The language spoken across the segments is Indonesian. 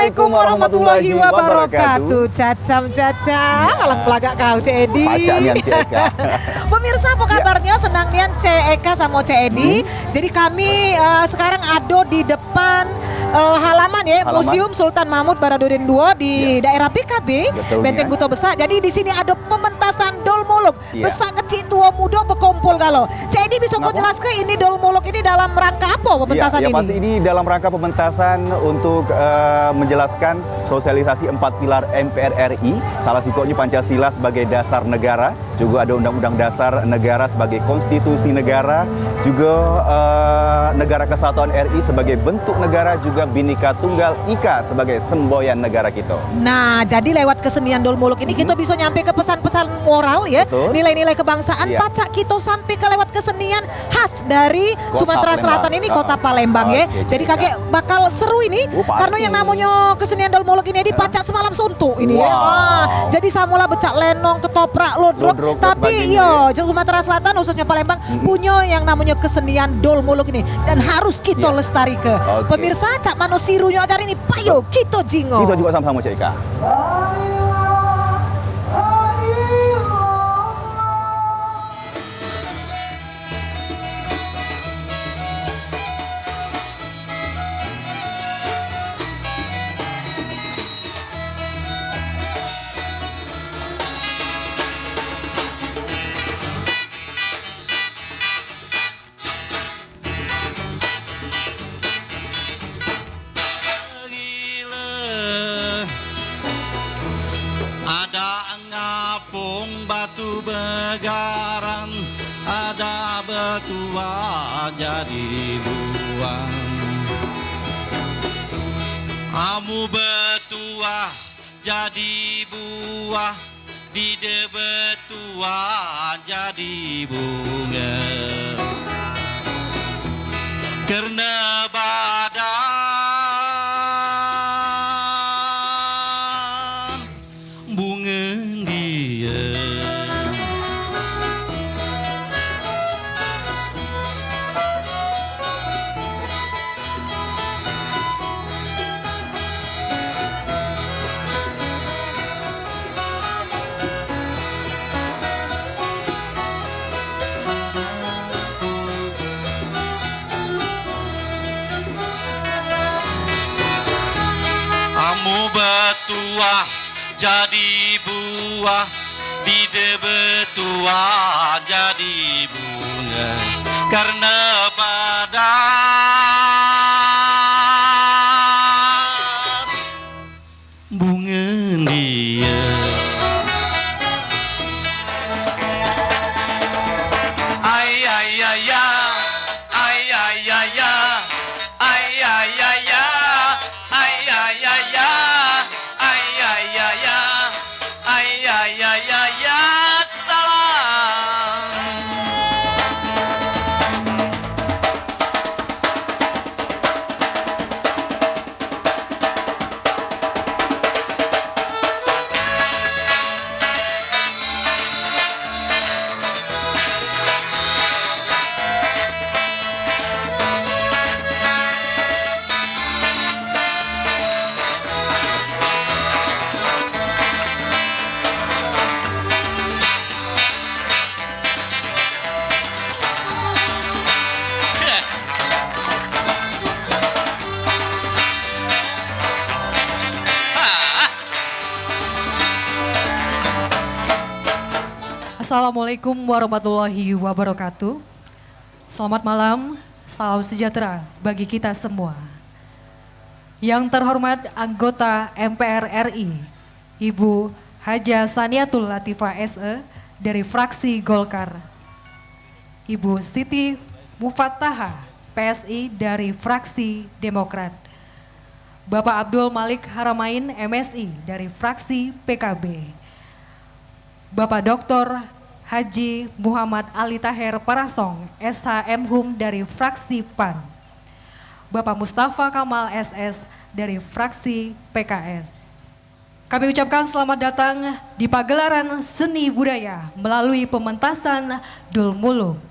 Assalamualaikum warahmatullahi wabarakatuh. Cacam malang pelagak kau Cek Edi. Pacak nian Cek Eka. Pemirsa apa kabarnya? Senang nian Cek Eka sama Cek Edi. Jadi kami sekarang ada di depan halaman ya Museum Sultan Mahmud Baradudin II di daerah PKB Benteng Guto Besar. Jadi di sini ada pementasan Dol Muluk. Besar kecil tua muda berkumpul galau. Cek Edi bisa kau jelaskan ini Dol Muluk ini dalam rangka apa pementasan ini? Ya pasti ini dalam rangka pementasan untuk menjelaskan sosialisasi 4 pilar MPR RI. Salah satunya Pancasila sebagai dasar negara, juga ada Undang-Undang Dasar Negara sebagai konstitusi negara, juga Negara Kesatuan RI sebagai bentuk negara, juga Bhinneka Tunggal Ika sebagai semboyan negara kita. Nah, jadi lewat kesenian Dol Muluk ini kita bisa nyampe ke pesan-pesan moral ya, nilai-nilai kebangsaan. Pacak kita sampai ke lewat kesenian khas dari Sumatera Selatan ini, Kota Palembang ya. Jadi kakek bakal seru ini karena yang namanya kesenian Dol Muluk ini dipacak semalam suntuk ini ya. Jadi samula becak lenong, ketoprak, lodrok. Tapi iya, Sumatera Selatan khususnya Palembang punya yang namanya kesenian Dol Muluk ini dan harus kita lestarikan. Pemirsa, cak mano sirunya acara ini, payo kita jingo. Kita juga sama-sama Cek Eka. Ada ngapung batu begaran, ada betua jadi buang. Amu betua jadi buah, di de betua jadi bunga. Karena badan bunga dia. Amu betua jadi buah, bide betua jadi bunga. Karena badan bunga dia. Ay ay ay ay ay ay ay ay ay ay Assalamualaikum warahmatullahi wabarakatuh. Selamat malam, salam sejahtera bagi kita semua. Yang terhormat anggota MPR RI, Ibu Haja Saniatul Latifah SE dari fraksi Golkar. Ibu Siti Mufattahah PSI dari fraksi Demokrat. Bapak Abdul Malik Haramain MSI dari fraksi PKB. Bapak Dr. Haji Muhammad Ali Taher Parasong, SHM Hum dari fraksi PAN. Bapak Mustafa Kamal SS dari fraksi PKS. Kami ucapkan selamat datang di pagelaran seni budaya melalui pementasan Dol Muluk.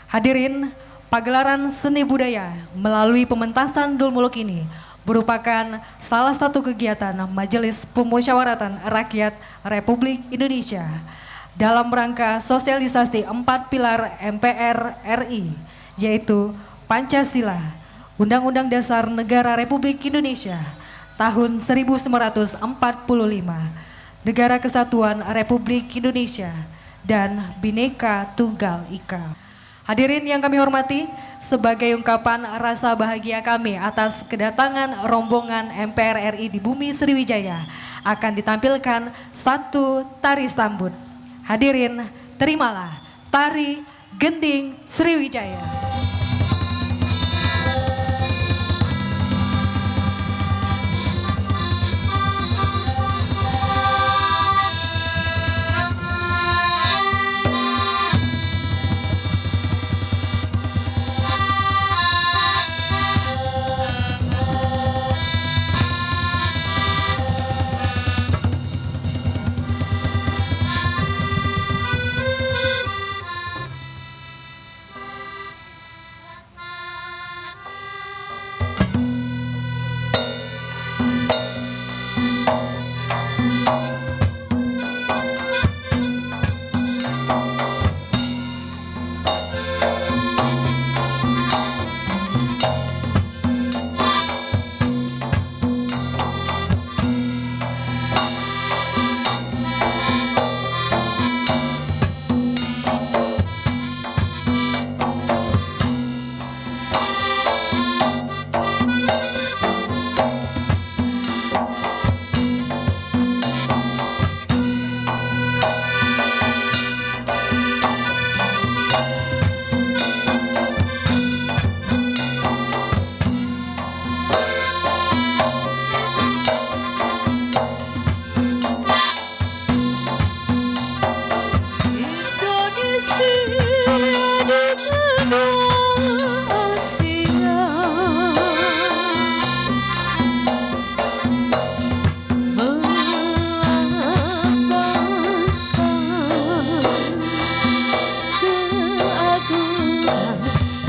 Hadirin, pagelaran seni budaya melalui pementasan Dol Muluk ini merupakan salah satu kegiatan Majelis Pemusyawaratan Rakyat Republik Indonesia dalam rangka sosialisasi 4 pilar MPR RI, yaitu Pancasila, Undang-Undang Dasar Negara Republik Indonesia tahun 1945, Negara Kesatuan Republik Indonesia, dan Bhinneka Tunggal Ika. Hadirin yang kami hormati, sebagai ungkapan rasa bahagia kami atas kedatangan rombongan MPR RI di bumi Sriwijaya, akan ditampilkan satu tari sambut. Hadirin, terimalah tari Gending Sriwijaya.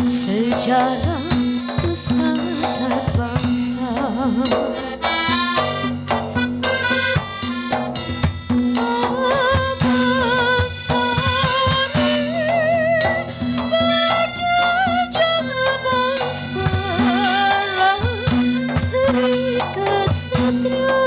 Sejarah Nusantara bangsa. Bangsa ini berjejak baspara Sri Kesatria.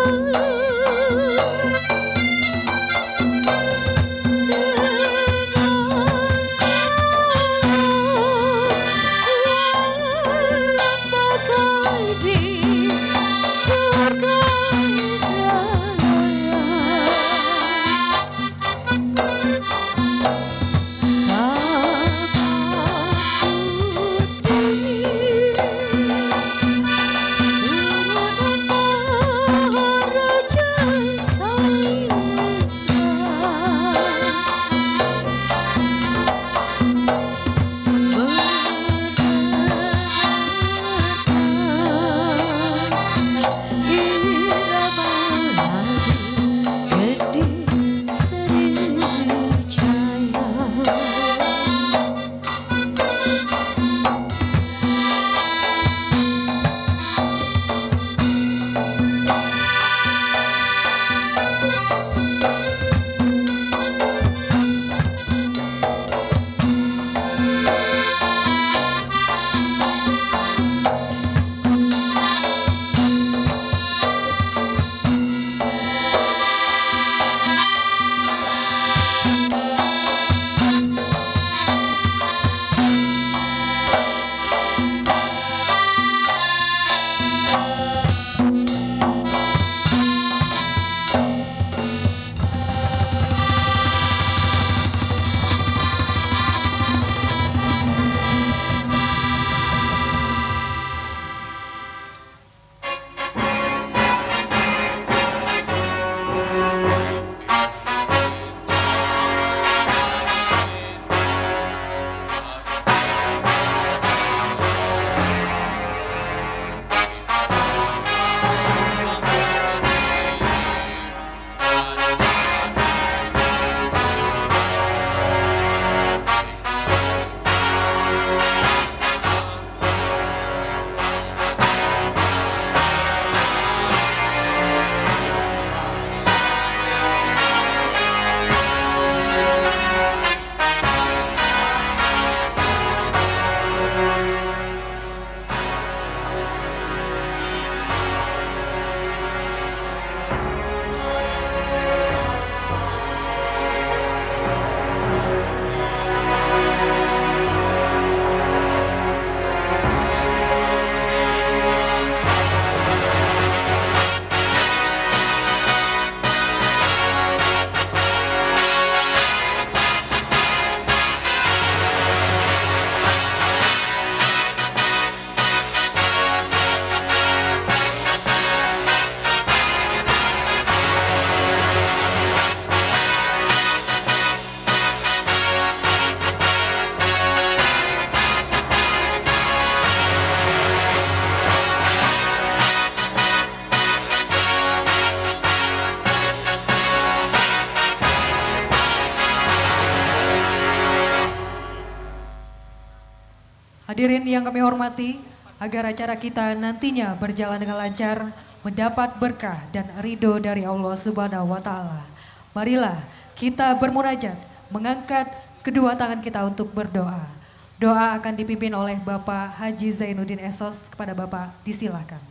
Hadirin yang kami hormati, agar acara kita nantinya berjalan dengan lancar, mendapat berkah dan ridho dari Allah Subhanahu wa Ta'ala. Marilah kita bermunajat, mengangkat kedua tangan kita untuk berdoa. Doa akan dipimpin oleh Bapak Haji Zainuddin Esos. Kepada Bapak disilakan.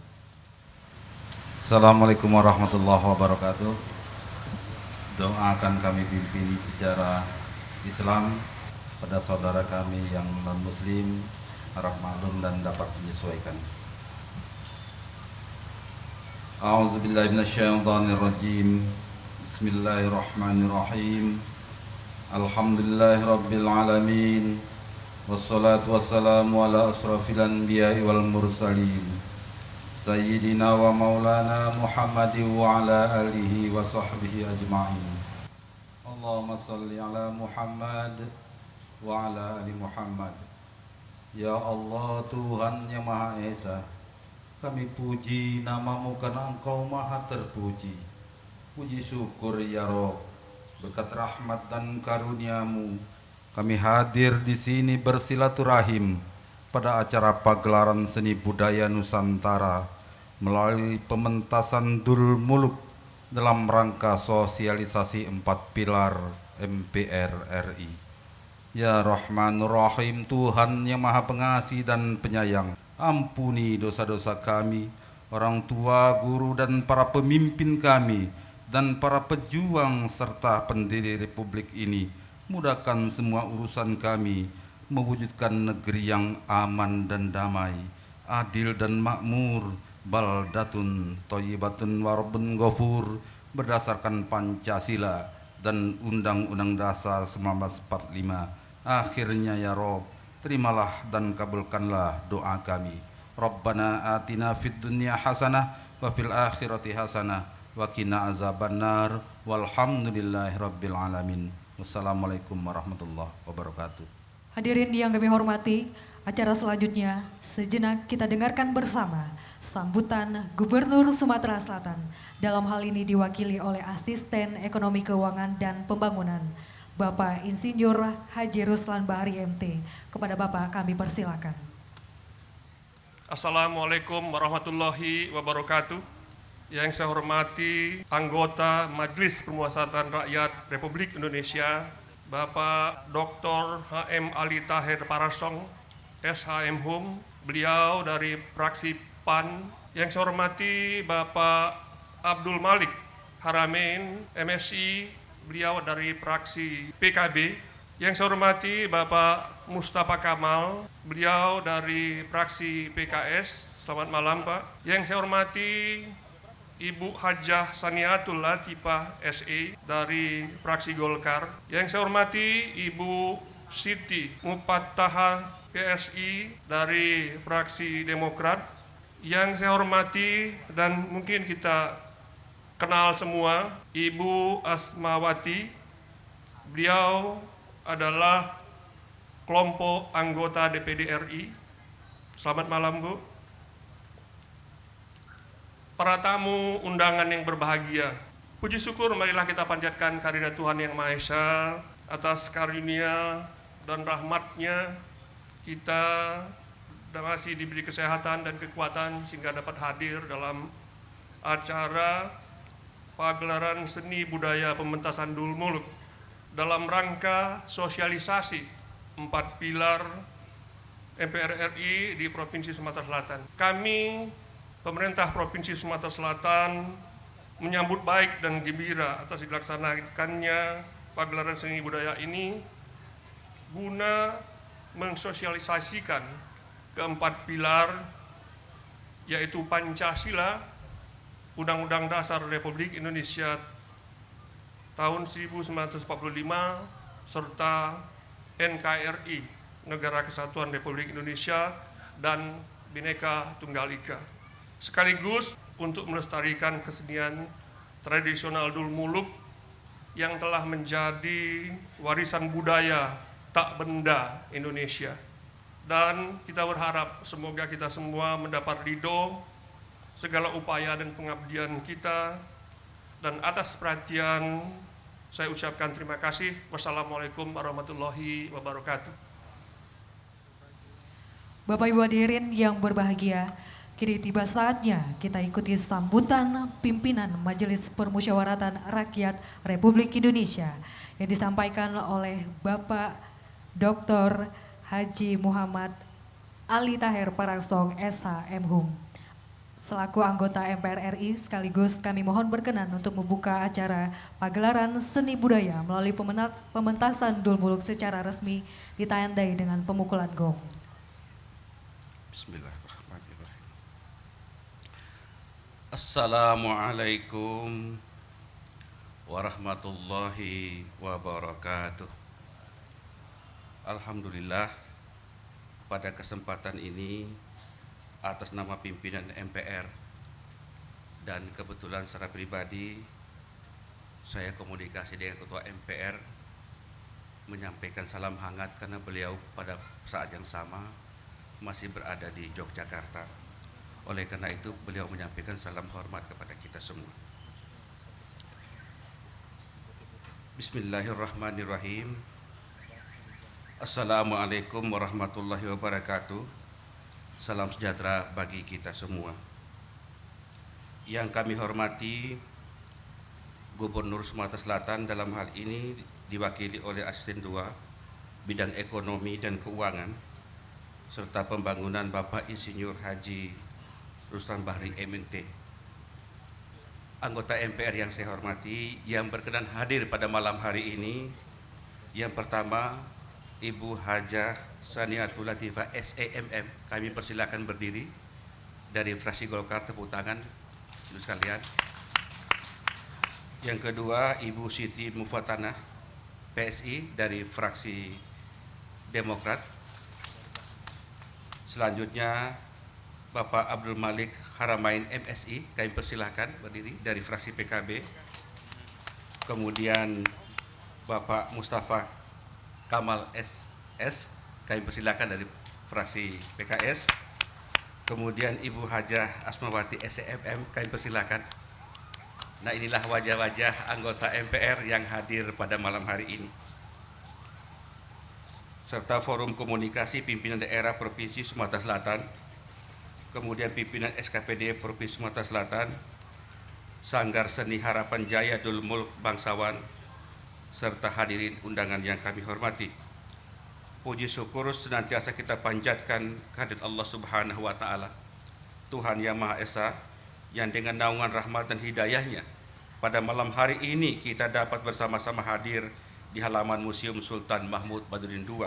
Assalamualaikum warahmatullahi wabarakatuh. Doa akan kami pimpin secara Islam pada saudara kami yang non-muslim, harap maklum dan dapat menyesuaikan. A'udzubillahi minasyaitonirrajim. Bismillahirrahmanirrahim. Alhamdulillahirabbil alamin. Wassalatu wassalamu ala asrafil anbiya'i wal mursalin. Sayyidina wa maulana Muhammadin wa ala alihi wa sahbihi ajma'in. Allahumma salli ala Muhammad wa ala ali Muhammad. Ya Allah, Tuhan yang Maha Esa, kami puji namamu karena Engkau Maha terpuji. Puji syukur ya Rob, berkat rahmat dan karuniamu kami hadir di sini bersilaturahim pada acara pagelaran seni budaya Nusantara melalui pementasan Dul Muluk dalam rangka sosialisasi 4 pilar MPR RI. Ya Rahmanur Rahim, Tuhan yang Maha Pengasih dan Penyayang, ampuni dosa-dosa kami, orang tua, guru dan para pemimpin kami dan para pejuang serta pendiri Republik ini. Mudahkan semua urusan kami, mewujudkan negeri yang aman dan damai, adil dan makmur, baldatun thayyibatun warabbun ghafur, berdasarkan Pancasila dan Undang-Undang Dasar 1945. Akhirnya ya Rob, terimalah dan kabulkanlah doa kami. Rabbana atina fid dunya hasanah wa fil akhirati hasanah wa qina azabannar walhamdulillahi rabbil alamin. Wassalamualaikum warahmatullahi wabarakatuh. Hadirin yang kami hormati, acara selanjutnya sejenak kita dengarkan bersama sambutan Gubernur Sumatera Selatan. Dalam hal ini diwakili oleh Asisten Ekonomi Keuangan dan Pembangunan, Bapak Insinyur Haji Ruslan Bahri MT. Kepada Bapak kami persilakan. Assalamualaikum warahmatullahi wabarakatuh. Yang saya hormati anggota Majelis Permusyawaratan Rakyat Republik Indonesia, Bapak Dr. HM Ali Tahir Parasong, SHM Hum, beliau dari fraksi PAN. Yang saya hormati Bapak Abdul Malik Haramin, MSI, beliau dari fraksi PKB. Yang saya hormati Bapak Mustafa Kamal, beliau dari fraksi PKS. Selamat malam Pak. Yang saya hormati Ibu Hajah Saniatul Latifah SE dari fraksi Golkar. Yang saya hormati Ibu Siti Mupattaha PSI dari fraksi Demokrat. Yang saya hormati dan mungkin kita kenal semua, Ibu Asmawati. Beliau adalah kelompok anggota DPD RI. Selamat malam Bu. Para tamu undangan yang berbahagia, puji syukur marilah kita panjatkan karunia Tuhan Yang Maha Esa. Atas karunia dan rahmat-Nya kita masih diberi kesehatan dan kekuatan sehingga dapat hadir dalam acara pagelaran seni budaya pementasan Dul Muluk dalam rangka sosialisasi 4 pilar MPR RI di Provinsi Sumatera Selatan. Kami Pemerintah Provinsi Sumatera Selatan menyambut baik dan gembira atas dilaksanakannya pagelaran seni budaya ini guna mensosialisasikan keempat pilar, yaitu Pancasila, Undang-Undang Dasar Republik Indonesia tahun 1945, serta NKRI, Negara Kesatuan Republik Indonesia, dan Bhinneka Tunggal Ika. Sekaligus untuk melestarikan kesenian tradisional Dul Muluk yang telah menjadi warisan budaya tak benda Indonesia. Dan kita berharap semoga kita semua mendapat ridho segala upaya dan pengabdian kita. Dan atas perhatian saya ucapkan terima kasih. Wassalamualaikum warahmatullahi wabarakatuh. Bapak Ibu hadirin yang berbahagia, kini tiba saatnya kita ikuti sambutan pimpinan Majelis Permusyawaratan Rakyat Republik Indonesia yang disampaikan oleh Bapak Dr. Haji Muhammad Ali Taher Parangsong SH MHum. Selaku anggota MPR RI sekaligus kami mohon berkenan untuk membuka acara pagelaran seni budaya melalui pementasan Dul Muluk secara resmi ditandai dengan pemukulan gong. Bismillahirrahmanirrahim. Assalamualaikum warahmatullahi wabarakatuh. Alhamdulillah, pada kesempatan ini atas nama pimpinan MPR dan kebetulan secara pribadi saya komunikasi dengan Ketua MPR menyampaikan salam hangat karena beliau pada saat yang sama masih berada di Yogyakarta. Oleh karena itu beliau menyampaikan salam hormat kepada kita semua. Bismillahirrahmanirrahim. Assalamualaikum warahmatullahi wabarakatuh. Salam sejahtera bagi kita semua. Yang kami hormati Gubernur Sumatera Selatan, dalam hal ini diwakili oleh Asisten 2 Bidang Ekonomi dan Keuangan serta Pembangunan Bapak Insinyur Haji Ruslan Bahri MNT. Anggota MPR yang saya hormati yang berkenan hadir pada malam hari ini, yang pertama Ibu Hajah Saniatul Latifah SEMM, kami persilakan berdiri dari fraksi Golkar, tepuk tangan untuk sekalian. Yang kedua Ibu Siti Mufatanah PSI dari fraksi Demokrat. Selanjutnya Bapak Abdul Malik Haramain MSI, kami persilakan berdiri dari fraksi PKB. Kemudian Bapak Mustafa Kamal SS, kami persilakan dari fraksi PKS. Kemudian Ibu Hajah Asmawati SEMM, kami persilakan. Nah, inilah wajah-wajah anggota MPR yang hadir pada malam hari ini. Serta Forum Komunikasi Pimpinan Daerah Provinsi Sumatera Selatan, kemudian Pimpinan SKPD Provinsi Sumatera Selatan, Sanggar Seni Harapan Jaya Dul Muluk Bangsawan, serta hadirin undangan yang kami hormati. Puji syukur senantiasa kita panjatkan kehadirat Allah Subhanahu wa Ta'ala, Tuhan Yang Maha Esa, yang dengan naungan rahmat dan hidayahnya pada malam hari ini kita dapat bersama-sama hadir di halaman Museum Sultan Mahmud Baduddin II,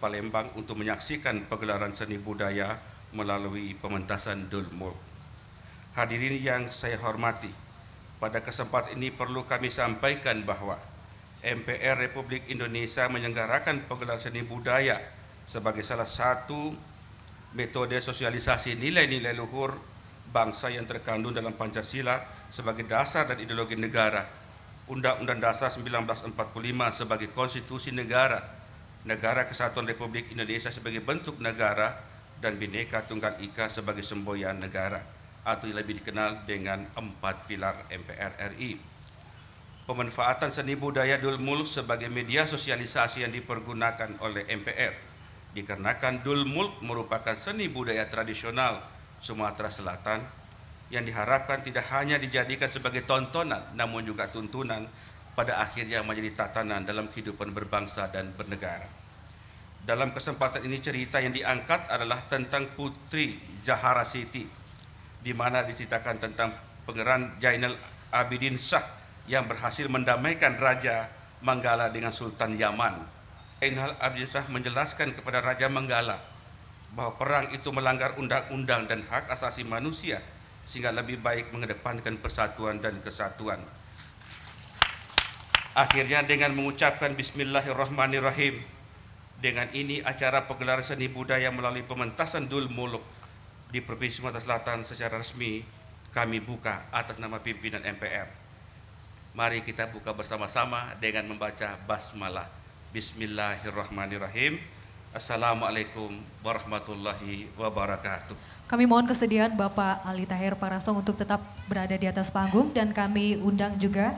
Palembang untuk menyaksikan pagelaran seni budaya melalui pementasan Dul Muluk. Hadirin yang saya hormati, pada kesempatan ini perlu kami sampaikan bahwa MPR Republik Indonesia menyelenggarakan pagelaran seni budaya sebagai salah satu metode sosialisasi nilai-nilai luhur bangsa yang terkandung dalam Pancasila sebagai dasar dan ideologi negara, Undang-Undang Dasar 1945 sebagai konstitusi negara, Negara Kesatuan Republik Indonesia sebagai bentuk negara, dan Bhinneka Tunggal Ika sebagai semboyan negara, atau yang lebih dikenal dengan 4 pilar MPR RI. Pemanfaatan seni budaya Dul Muluk sebagai media sosialisasi yang dipergunakan oleh MPR, dikarenakan Dul Muluk merupakan seni budaya tradisional Sumatera Selatan yang diharapkan tidak hanya dijadikan sebagai tontonan, namun juga tuntunan pada akhirnya menjadi tatanan dalam kehidupan berbangsa dan bernegara. Dalam kesempatan ini cerita yang diangkat adalah tentang Putri Zahara Siti, di mana diceritakan tentang Pangeran Zainal Abidin Shah yang berhasil mendamaikan Raja Manggala dengan Sultan Yaman. Zainal Abidin Shah menjelaskan kepada Raja Manggala bahwa perang itu melanggar undang-undang dan hak asasi manusia, sehingga lebih baik mengedepankan persatuan dan kesatuan. Akhirnya dengan mengucapkan Bismillahirrahmanirrahim, dengan ini acara pagelaran seni budaya melalui pementasan Dul Muluk di Provinsi Sumatera Selatan secara resmi kami buka atas nama pimpinan MPR. Mari kita buka bersama-sama dengan membaca basmalah. Bismillahirrahmanirrahim. Assalamualaikum warahmatullahi wabarakatuh. Kami mohon kesediaan Bapak Ali Taher Parangsong untuk tetap berada di atas panggung, dan kami undang juga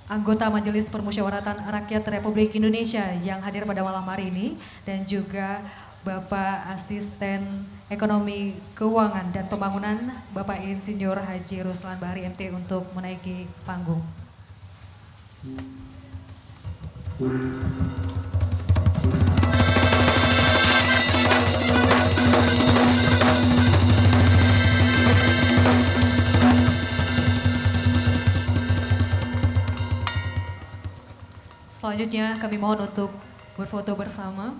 anggota Majelis Permusyawaratan Rakyat Republik Indonesia yang hadir pada malam hari ini, dan juga Bapak Asisten Ekonomi Keuangan dan Pembangunan Bapak Insinyur Haji Ruslan Bahri MT untuk menaiki panggung. Selanjutnya kami mohon untuk berfoto bersama.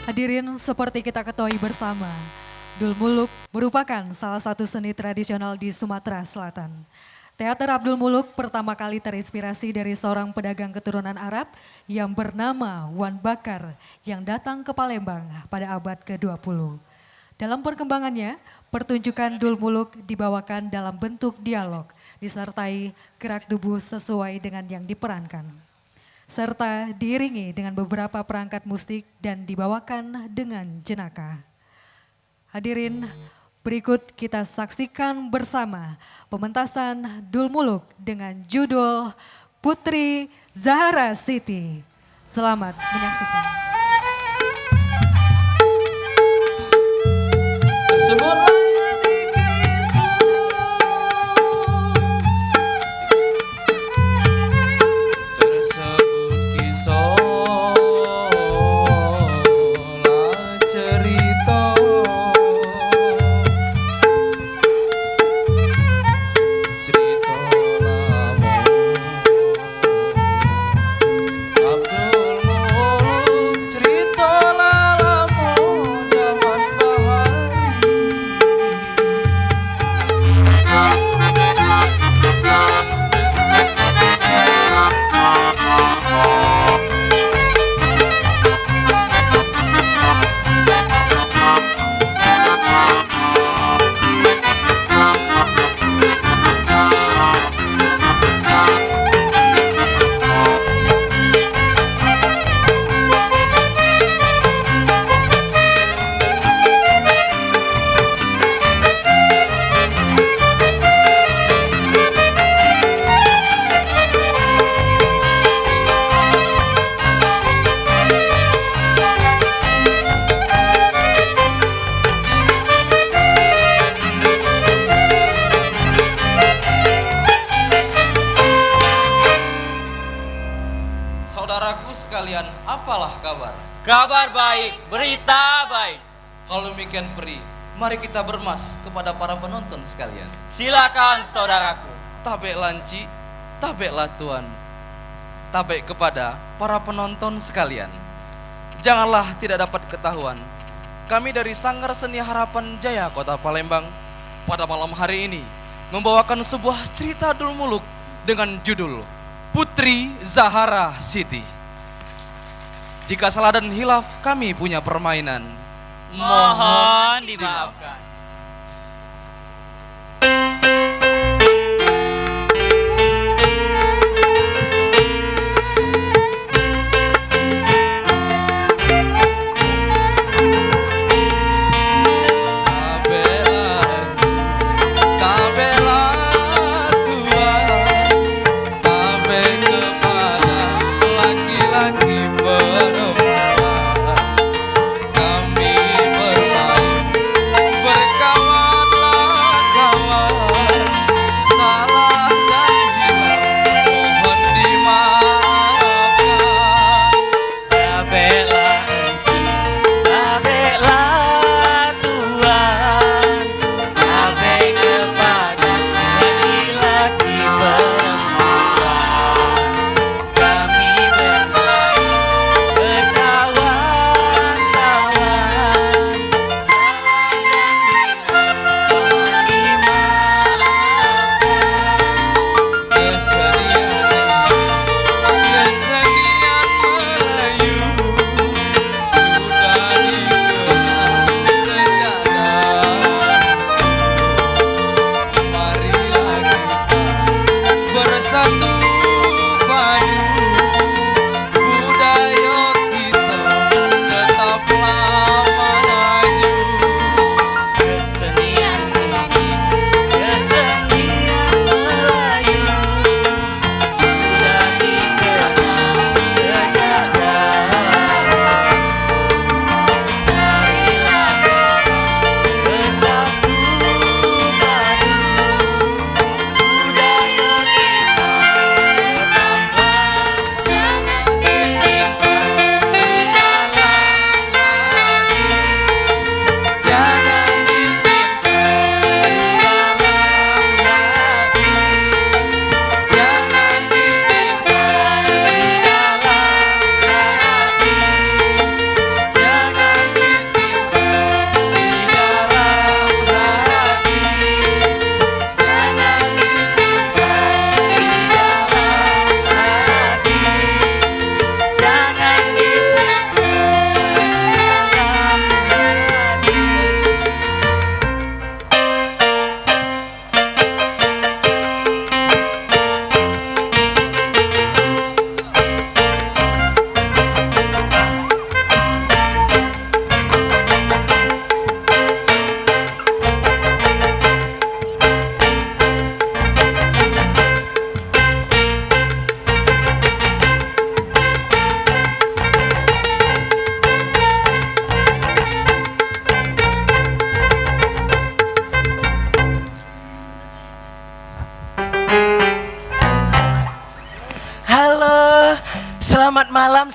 Hadirin, seperti kita ketahui bersama, Dul Muluk merupakan salah satu seni tradisional di Sumatera Selatan. Teater Abdul Muluk pertama kali terinspirasi dari seorang pedagang keturunan Arab yang bernama Wan Bakar yang datang ke Palembang pada abad ke-20. Dalam perkembangannya, pertunjukan Dul Muluk dibawakan dalam bentuk dialog, disertai gerak tubuh sesuai dengan yang diperankan, serta diiringi dengan beberapa perangkat musik dan dibawakan dengan jenaka. Hadirin, Berikut kita saksikan bersama pementasan Dul Muluk dengan judul Putri Zahara Siti. Selamat menyaksikan. Tersebutlah saudaraku sekalian, apalah kabar? kabar baik, berita baik. Kalau demikian Pri, mari kita bermas kepada para penonton sekalian. Silakan saudaraku. Tabek lanci, tabeklah Tuan. Tabek kepada para penonton sekalian. Janganlah tidak dapat ketahuan, kami dari Sanggar Seni Harapan Jaya Kota Palembang pada malam hari ini membawakan sebuah cerita Dul Muluk dengan judul Putri Zahara Siti. Jika salah dan hilaf, kami punya permainan. Mohon dimaafkan.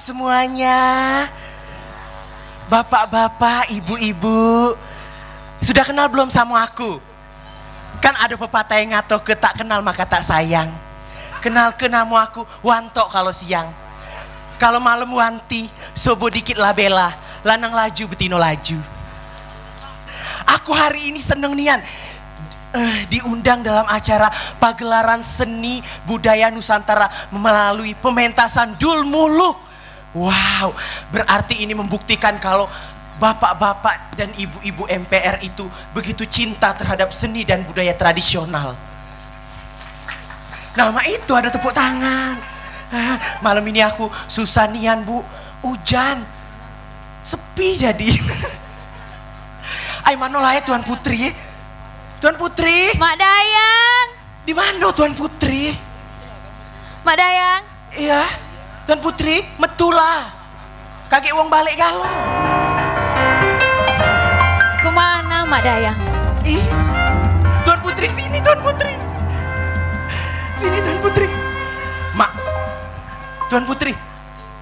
semuanya. Bapak-bapak, ibu-ibu, sudah kenal belum sama aku? Kan ada pepatah yang ngato ke tak kenal maka tak sayang. Kenal ke namo aku, wanto kalau siang. Kalau malam wanti, sobo dikit lah bela, lanang laju betino laju. Aku hari ini seneng nian diundang dalam acara pagelaran seni budaya Nusantara melalui pementasan Dul Muluk. Wow, berarti ini membuktikan kalau bapak-bapak dan ibu-ibu MPR itu begitu cinta terhadap seni dan budaya tradisional. Nama itu ada tepuk tangan. Malam ini aku susah nian Bu, hujan, sepi jadi. Ay mano lah ya Tuan Putri. Tuan Putri. Mak Dayang. Di mana Tuan Putri? Mak Dayang. Iya, Tuan Putri, metula. Kakek wong balik galau. Kemana Mak Dayang? Ih, Tuan Putri sini Tuan Putri. Sini Tuan Putri. Mak, Tuan Putri,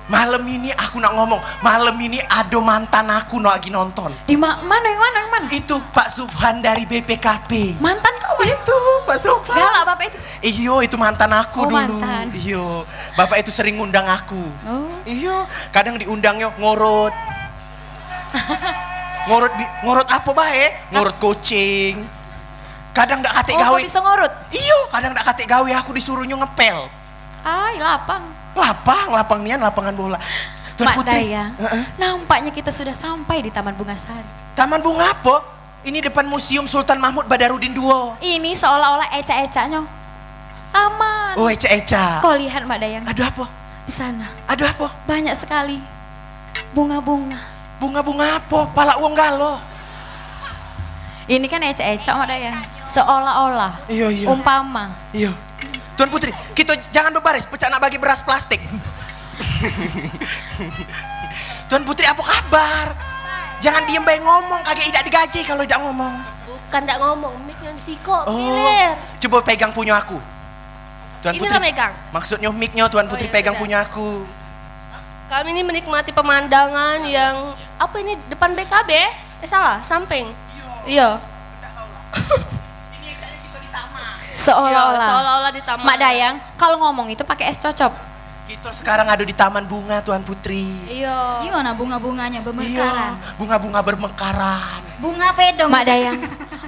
malam ini aku nak ngomong, malam ini ada mantan aku nak lagi nonton. Di mana yang mana? Itu Pak Subhan dari BPKP. Mantan kau? Itu Pak Subhan. Galak bapak itu? Iyo, itu mantan aku dulu. Mantan. Iyo, bapak itu sering ngundang aku. Oh. Iyo, kadang diundangnya ngorot. ngorot apa bae? Ngorot kucing. Kadang ndak kate gawe. Oh, kau bisa ngurut? Iyo, kadang ndak kate gawe aku disuruhnya ngepel. Ay, lapang. Lapang nian lapangan bola. Tuan Mak Putri. Dayang, nampaknya kita sudah sampai di Taman Bunga Sari. Taman bunga apa? Ini depan Museum Sultan Mahmud Badarudin II. Ini seolah-olah eca-ecanya. Taman. Oh, eca-eca. Kau lihat Mak Dayang. Aduh apa? Di sana. Aduh apa? Banyak sekali bunga-bunga. Bunga-bunga apa? Palak wong galo. Ini kan eca-eca Mak Dayang. Seolah-olah. Iya. Umpama. Iya. Tuan Putri, kita jangan berbaris, pecah nak bagi beras plastik. Tuan Putri, apa kabar? Jangan diem baik ngomong, kagak tidak digaji kalau tidak ngomong. Bukan tidak ngomong, mic-nya disiko, Oh, gilir. coba pegang punya aku. Tuan Ini Putri, lah megang. maksudnya mic-nya Tuan Putri iya, pegang sudah. punya aku. Kami ini menikmati pemandangan yang apa ini depan BKB? Salah, samping. Iya. Seolah-olah. Seolah-olah di taman. Mak Dayang, kalau ngomong itu pakai es cocop. Kita sekarang ada di Taman Bunga Tuan Putri. Iya. Gimana bunga-bunganya Iya, bermekaran? bunga-bunga bermekaran. Bunga pedong. Mak Dayang,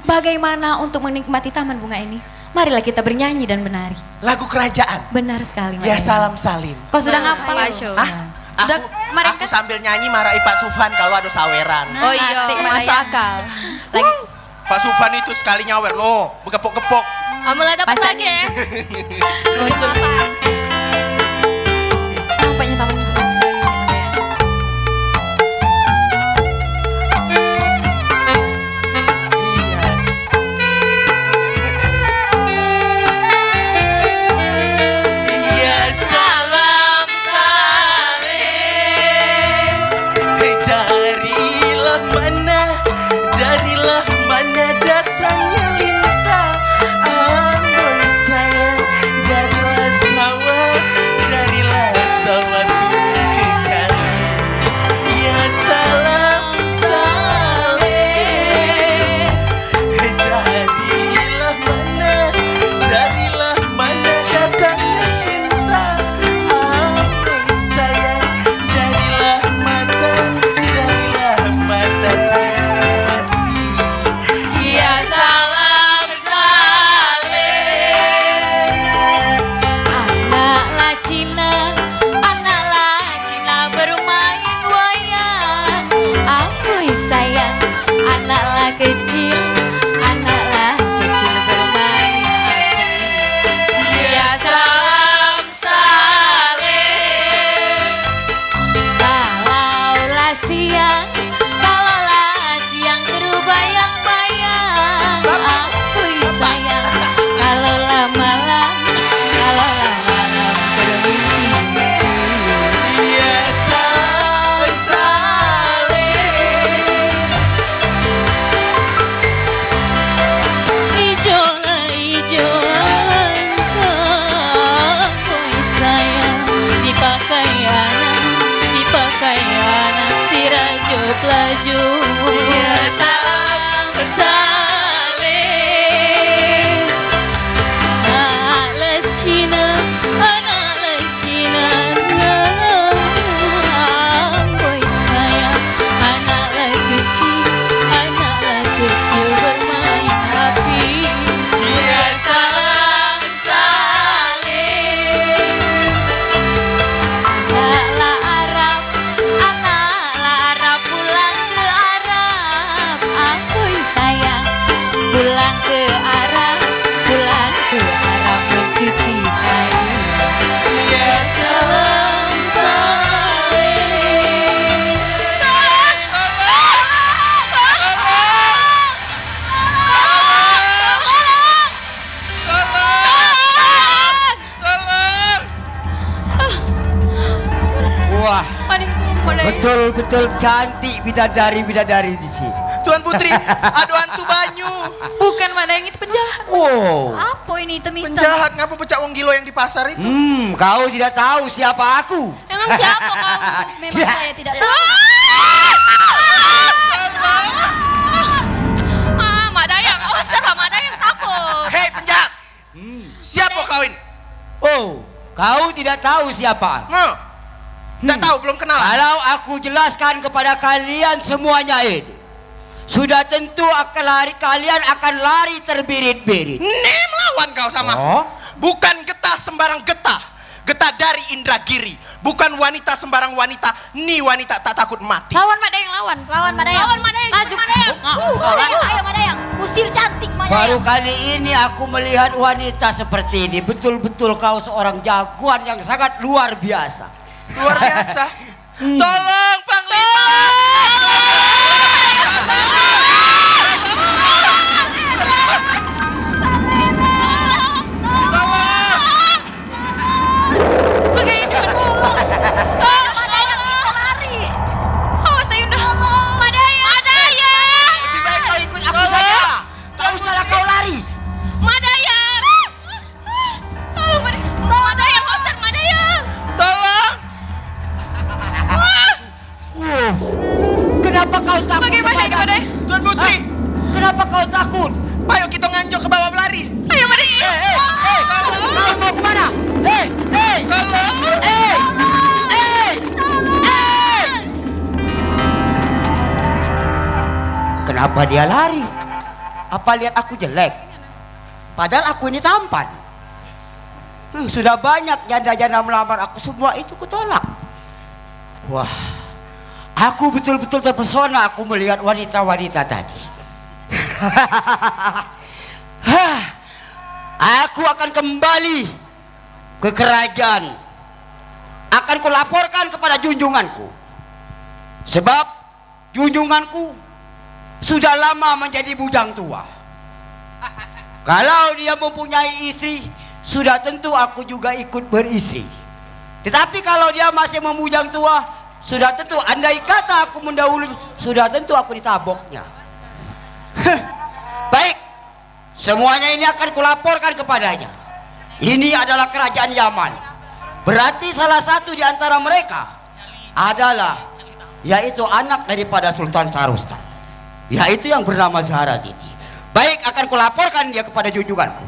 bagaimana untuk menikmati taman bunga ini? Marilah kita bernyanyi dan menari. Lagu kerajaan. Benar sekali Mak Ya Dayang. salam salim. Kau sudah ngapal? Ayo. Sudah, mari Aku sambil nyanyi marahi Pak Subhan kalau ada saweran. Oh iya, masuk akal. Lagi. Pak Subhan itu sekali nyawer, no, begepok-gepok. Mulai dapat lagi ya. Muncul. Nampaknya tamannya bunga sekali Mak Dayang. Yes. Iya salam salim. Darilah mana datangnya lintah. Amboi sayang, darilah sawah turun ke kami. Ya salam salim. Darilah mana datangnya cinta. Amboi sayang, darilah mata turun ke hati. Ya salam salim. Anaklah Cina bermain wayang. Amboi sayang, anaklah kecil bermain api. Ya salam salim. Kalaulah siang terbayang-bayang. Amboi sayang, kalaulah malam bermimpi. Ya salam salim. Ijolah amboi sayang di pakaian ucup laju. Ya salam saleh. Anak lecina, anak lecina. Boy sayang, anak kecil bermain api. Ya salam saleh. Anaklah Arab pulang ke Arab. Boy sayang, pulang ke Arab mencuci air. Ya salam saleh. Wah, Betul. betul-betul cantik bidadari di sini. Tuan Putri, ada hantu banyu. Bukan Mak Dayang, itu penjahat. Oh, Apa ini hitam-hitam? Penjahat ngapa pecah wong gilo yang di pasar itu? kau tidak tahu siapa aku. Emang siapa kau? Memang saya tidak tahu. Mak Dayang, usah Mak Dayang takut. Hei penjahat, siapa kau ini? Oh, kau tidak tahu siapa? Tidak tahu, belum kenal. Kalau aku jelaskan kepada kalian semuanya ini, sudah tentu kalian akan lari terbirit-birit. Nih melawan kau sama. Oh? Bukan getah sembarang getah. Getah dari Indragiri. Bukan wanita sembarang wanita. Nih wanita tak takut mati. Lawan Mak Dayang, lawan. Lawan Mak Dayang. Maju Mak Dayang. Ayo Mak Dayang, usir cantik Mak Dayang. Baru kali ini aku melihat wanita seperti ini. Betul-betul kau seorang jagoan yang sangat luar biasa. Luar biasa. Tolong Panglima. Kenapa kau takut? Bagaimana ini, Mak? Tuan Putri, kenapa kau takut? ayo kita nganjok ke bawah belari. Ayo Mak Dayang. Kau mau kemana? Kenapa dia lari? Apa lihat aku jelek? Padahal aku ini tampan. Sudah banyak janda-janda melamar aku, semua itu kutolak. Wah, aku betul-betul terpesona aku melihat wanita-wanita tadi. Aku akan kembali ke kerajaan. Akan kulaporkan kepada junjunganku. Sebab junjunganku sudah lama menjadi bujang tua. Kalau dia mempunyai istri, sudah tentu aku juga ikut beristri. Tetapi kalau dia masih membujang tua, sudah tentu andai kata aku mendahului, sudah tentu aku ditaboknya. Baik, semuanya ini akan kulaporkan kepadanya. Ini adalah kerajaan Yaman. Berarti salah satu di antara mereka adalah yaitu anak daripada Sultan Sarustan, yaitu yang bernama Zahra Siti. Baik, akan kulaporkan dia kepada junjunganku.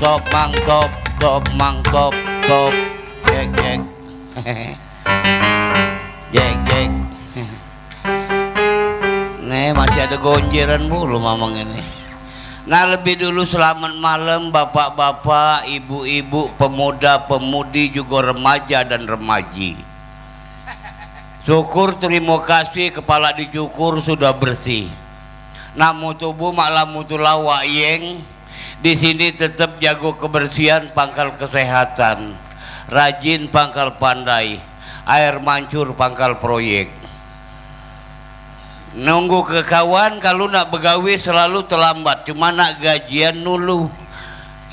Top mangkop, top mangkop, top jek jek jek jek. Nih masih ada gonjeran mulu mamang ini. Nah lebih dulu selamat malam bapak-bapak, ibu-ibu, pemuda-pemudi juga remaja dan remaji. Syukur terima kasih kepala dicukur sudah bersih. Namu tubuh maklamu tulawa yeng. Di sini tetap jago kebersihan, pangkal kesehatan, rajin pangkal pandai, air mancur pangkal proyek. Nunggu ke kawan kalau nak begawi selalu terlambat, cuma nak gajian dulu.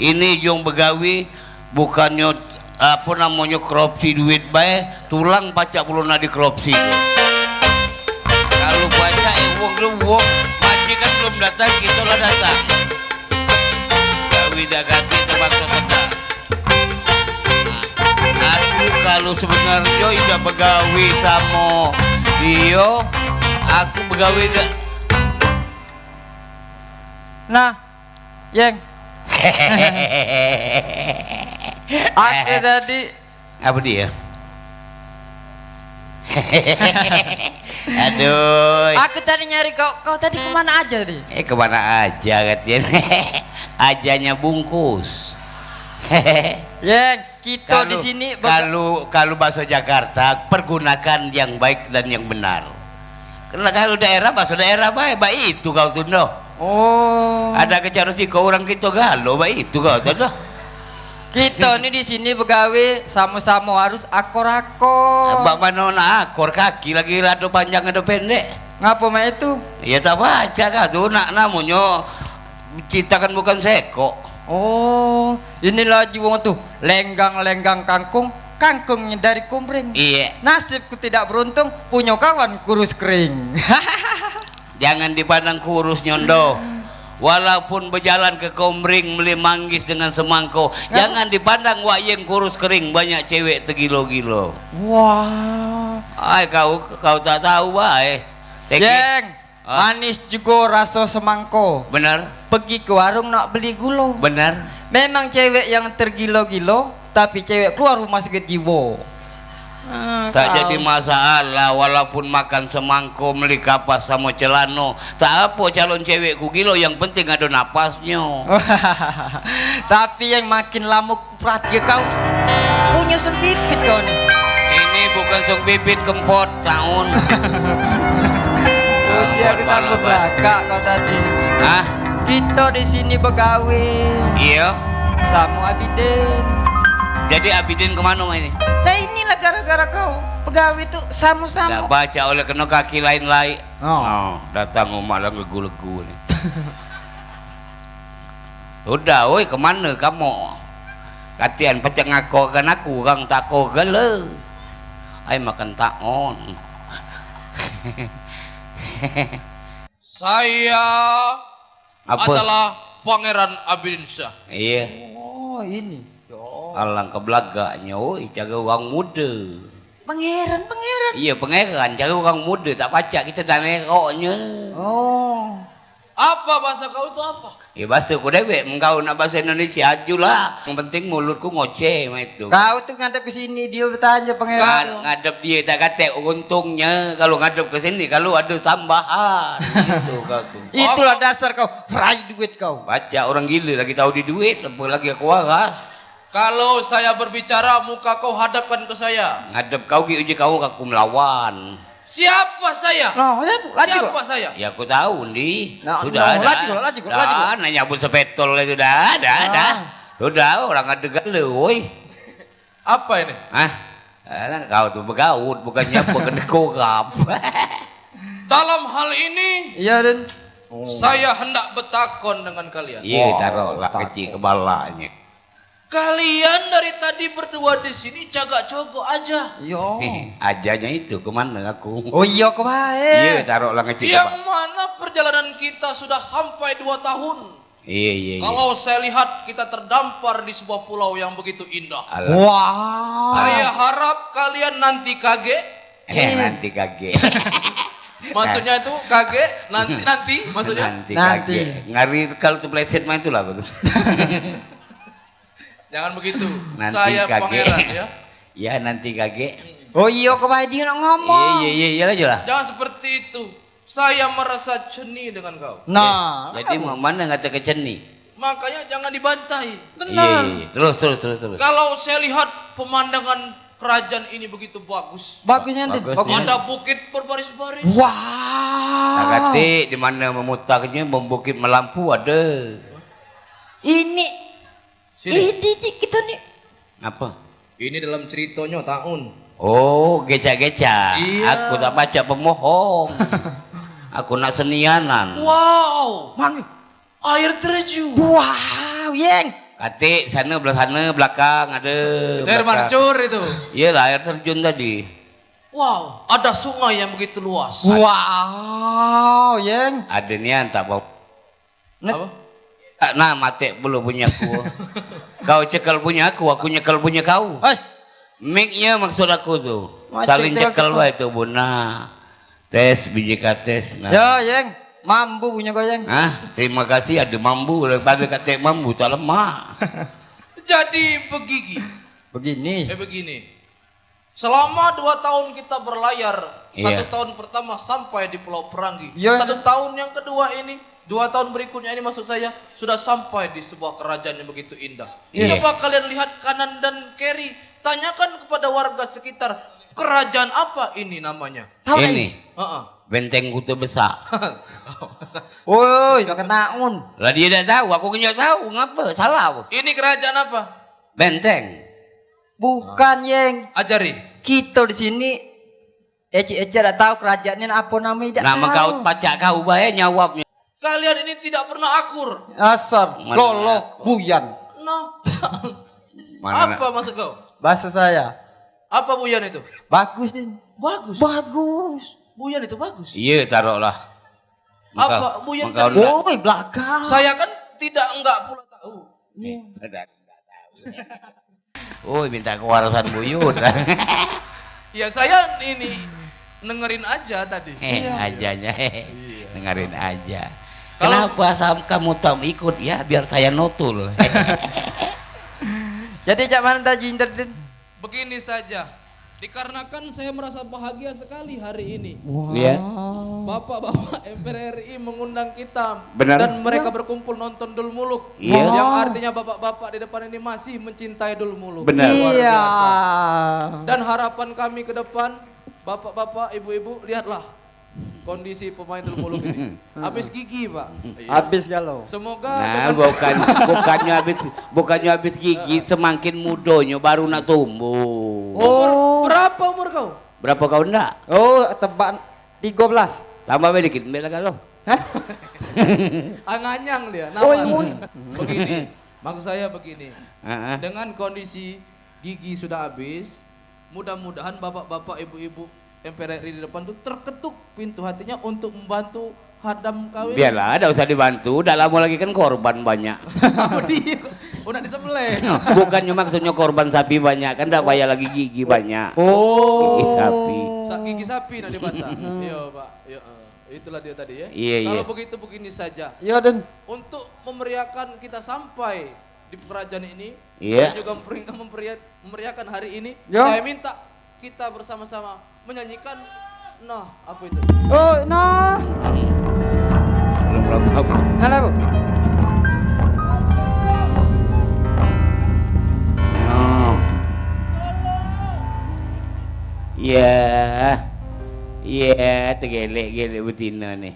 Ini jong begawi bukannya apa namanya korupsi duit baik, tulang pacak belum nak dikorupsi. Kalau baca wong majikan belum datang, kita lah datang. Gawi dah ganti terpaksa tetap. Aku kalau sebenarnya tidak begawi sama dia, aku begawi dah. Nah, Yeng. Aku tadi apa dia? Aduh. Aku tadi nyari kau tadi kemana aja tadi? Kemana aja katanya? Ajanya bungkus. Yeng, kita di sini kalau bahasa Jakarta pergunakan yang baik dan yang benar. Karena kalau daerah bahasa daerah baik itu kau tuh no. Oh. Ada kecara sih kau orang kita galau baik itu kau tuh no. Kita nih di sini begawe sama-sama harus akor-akor. Mbak Manona akor kaki lagi rada panjang ada pendek. Ngapa mah itu? Ya tak baca kah tuh nak namanya ciptakan bukan seko. Oh, inilah jiwa tuh lenggang-lenggang kangkungnya dari kumring. Iya. Nasibku tidak beruntung punya kawan kurus kering. Jangan dipandang kurus nyondo. Walaupun berjalan ke Komring beli manggis dengan semangkuk, jangan dipandang wak yang kurus kering, banyak cewek tegilo-gilo. Wah. Ay kau tak tahu bae. Jeng, manis juga rasa semangko. Benar. Pergi ke warung nak beli gula. Benar. Memang cewek yang tergilo-gilo, tapi cewek keluar rumah sakit jiwa. Tak jadi masalah walaupun makan semangko beli kapas sama celano. Tak apa calon cewekku gilo, yang penting ada napasnya. Tapi yang makin lama perhatian kau punya sempipit kau nih. Ini bukan song bibit kempot tahun. Dia kita berbakak kau tadi. Hah? Kita di sini begawe. Iya. Sama Abidin. Jadi Abidin kemana mah ini? Nah inilah gara-gara kau pegawai itu sama-sama. Tidak baca oleh kena kaki lain-lain. Oh, datang malam legu-legu nih. Udah, oi kemana kamu? Katian pecah ngakokan aku, kang tako gale. Ay makan takon. Saya adalah Pangeran Abidin Syah. Iya. Oh ini. Alang ke belakangnya, oi jaga orang muda. Pangeran. Iya pangeran, jaga orang muda tak baca kita dan eroknya. Oh. Apa bahasa kau itu apa? Ya bahasa ku dewek, engkau nak bahasa Indonesia ajulah. Yang penting mulutku ngoceh mah itu. Kau tuh ngadep ke sini dia bertanya pangeran. Ngadep dia tak kata untungnya kalau ngadep ke sini kalau ada tambahan gitu kaku. Itulah dasar kau raih duit kau. Baca orang gila lagi tahu di duit, apalagi aku waras. Kalau saya berbicara muka kau hadapkan ke saya. Ngadep kau uji kau aku melawan. Siapa saya? No, siapa saya? Ya aku tahu nih. Nah, sudah no, laju. Nah nyabut sepetol itu dah. Sudah orang ada gale, woi. Apa ini? Hah? Kau tuh begaut bukannya bukan kokap. Dalam hal ini, iya Den. Saya hendak bertakon dengan kalian. Iya, taruhlah kecil kebalanya. Kalian dari tadi berdua di sini cagak-cogok aja. Yo. Ajanya itu kemana aku? Oh iya kok baik. Iya taruhlah kecil. Yang mana perjalanan kita sudah sampai 2 tahun. Iya. Kalau saya lihat kita terdampar di sebuah pulau yang begitu indah. Wow. Saya harap kalian nanti kaget. Nanti kaget. Maksudnya itu kaget nanti maksudnya? Nanti kaget. Ngari kalau tuh pleset mah itulah betul. Jangan begitu. Nanti saya kaget. pangeran ya. Ya nanti kaget. Oh iya kok baik dia nak ngomong. Iya lah. Jangan seperti itu. Saya merasa ceni dengan kau. Nah, jadi mana ngata keceni? Makanya jangan dibantai. Benar. Iya. Terus. Kalau saya lihat pemandangan kerajaan ini begitu bagus. Bagusnya Den. Ada bukit berbaris-baris. Wah. Agati di mana memutarnya membukit melampu ada. Ini kita nih. Apa? Ini dalam ceritanya tahun. Oh, geca-geca. Iya. Aku tak baca pemohon. Aku nak senianan. Wow. Mana? Air terjun. Wow, Yeng. Katik sana belah sana belakang ada. Itu air mancur itu. Iyalah air terjun tadi. Wow, ada sungai yang begitu luas. Wow, Yeng. Ada nian tak mau. Apa? Nah mati belum punya aku. Kau cekal punya aku nyekel punya kau. Mic-nya maksud aku tuh. Saling cekal lah itu Buna. Tes biji kates. Nah. Ya, Yeng. Mambu punya kau, Yeng. Terima kasih ada mambu daripada katek mambu tak lemah. Jadi begini. Begini. Selama 2 tahun kita berlayar, 1 tahun pertama sampai di Pulau Peranggi. 1 tahun yang kedua ini, 2 tahun berikutnya ini maksud saya sudah sampai di sebuah kerajaan yang begitu indah. Coba kalian lihat kanan dan kiri, tanyakan kepada warga sekitar, kerajaan apa ini namanya? Ini. Benteng Kuta Besar. Woi, gak ketahuan. Lah dia tidak tahu, aku nggak tahu ngapa, salah aku. Ini kerajaan apa? Benteng. Bukan, Yeng. Ajari. Kita di sini Eci tidak tahu kerajaannya apa namanya. Nama kau pacak kau bahaya nyawabnya. Kalian ini tidak pernah akur. Asar, lolo, buyan. No. Mana apa maksud kau? Bahasa saya. Apa buyan itu? Bagus, Din. Bagus. Buyan itu bagus. Iya taruhlah. Apa buyan itu? Woi, belakang. Saya kan enggak pula tahu. Oh, minta kewarasan buyut. Ya saya ini dengerin aja tadi. Ajanya. Dengerin aja. Kenapa kamu tak ikut ya biar saya notul. Jadi cak mana tadi internet? Begini saja. Dikarenakan saya merasa bahagia sekali hari ini. Iya. Bapak-bapak MPR RI mengundang kita. Benar. Dan mereka berkumpul nonton Dul Muluk. Iya. Yang artinya bapak-bapak di depan ini masih mencintai Dul Muluk. Benar. Luar Iya. biasa. Dan harapan kami ke depan, bapak-bapak, ibu-ibu, lihatlah kondisi pemain Dul Muluk ini. Habis gigi, Pak. Habis galau. Semoga Nah, bukannya habis gigi, semakin mudanya baru nak tumbuh. Berapa umur kau? Berapa kau enggak? Oh, tebak 13. Tambah sedikit, bela kalau. Anganyang dia. Begini, maksud saya begini. Dengan kondisi gigi sudah habis, mudah-mudahan bapak-bapak, ibu-ibu MPR RI di depan tuh terketuk pintu hatinya untuk membantu hadam kawin. Biarlah, ada usah dibantu. Udah lama lagi kan korban banyak. Udah disembelih. Bukannya maksudnya korban sapi banyak, kan enggak bayar lagi gigi banyak. Oh. Gigi sapi. Gigi sapi nanti basah. Iya, Pak. Ya, itulah dia tadi ya. Iya. Kalau begitu begini saja. Iya, Dan. Untuk memeriahkan kita sampai di kerajaan ini, Iya. dan juga memeriahkan hari ini, Ya. saya minta kita bersama-sama menyanyikan apa itu? Oh, nah. Belum apa. Mana, Bu? Iya, tegelek-gelek betina nih.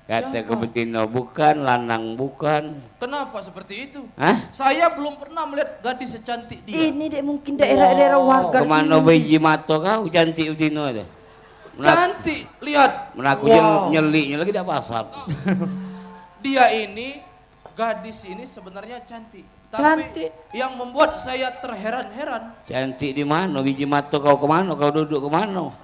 Kata ke betina, bukan lanang, bukan. Kenapa seperti itu? Hah? Saya belum pernah melihat gadis secantik dia. Ini deh mungkin daerah-daerah warga Kemana biji mata kau cantik betina ada? Cantik, lihat. Menaku nyeliknya lagi dah pasar. Dia ini, gadis ini sebenarnya cantik. Tapi yang membuat saya terheran-heran. Cantik di mana? Biji mata kau kemana? Kau duduk kemana?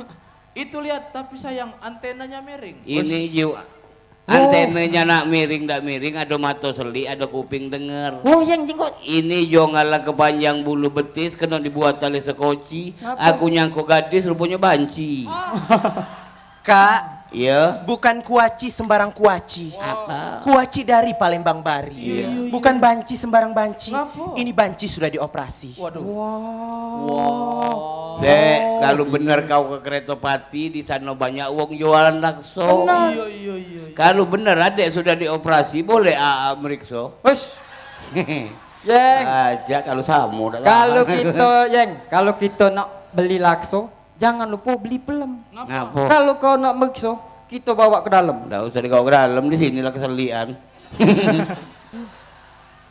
Itu lihat, tapi sayang antenanya miring. Ini jiwa. Antenanya nak miring, tak miring, ada mata selik, ada kuping dengar. Oh, yang jenggot. Ini jongalah kepanjang bulu betis, kena dibuat tali sekoci. Aku nyangkuk gadis, rupanya banci. Kak, ya. Bukan kuaci sembarang kuaci. Apa? Kuaci dari Palembang Bari. Bukan banci sembarang banci. Ini banci sudah dioperasi. Waduh. Kalau benar kau ke Keretopati, di sana banyak uang jualan lakso. Iya. Kalau benar adek sudah dioperasi, boleh AA merikso. Wes. Yeng. Aja kalau samu. Kalau kita nak beli lakso, jangan lupa beli pelem. Ngapa? Kalau kau nak merikso, kita bawa ke dalam. Nggak usah dibawa ke dalam, di sinilah keselian.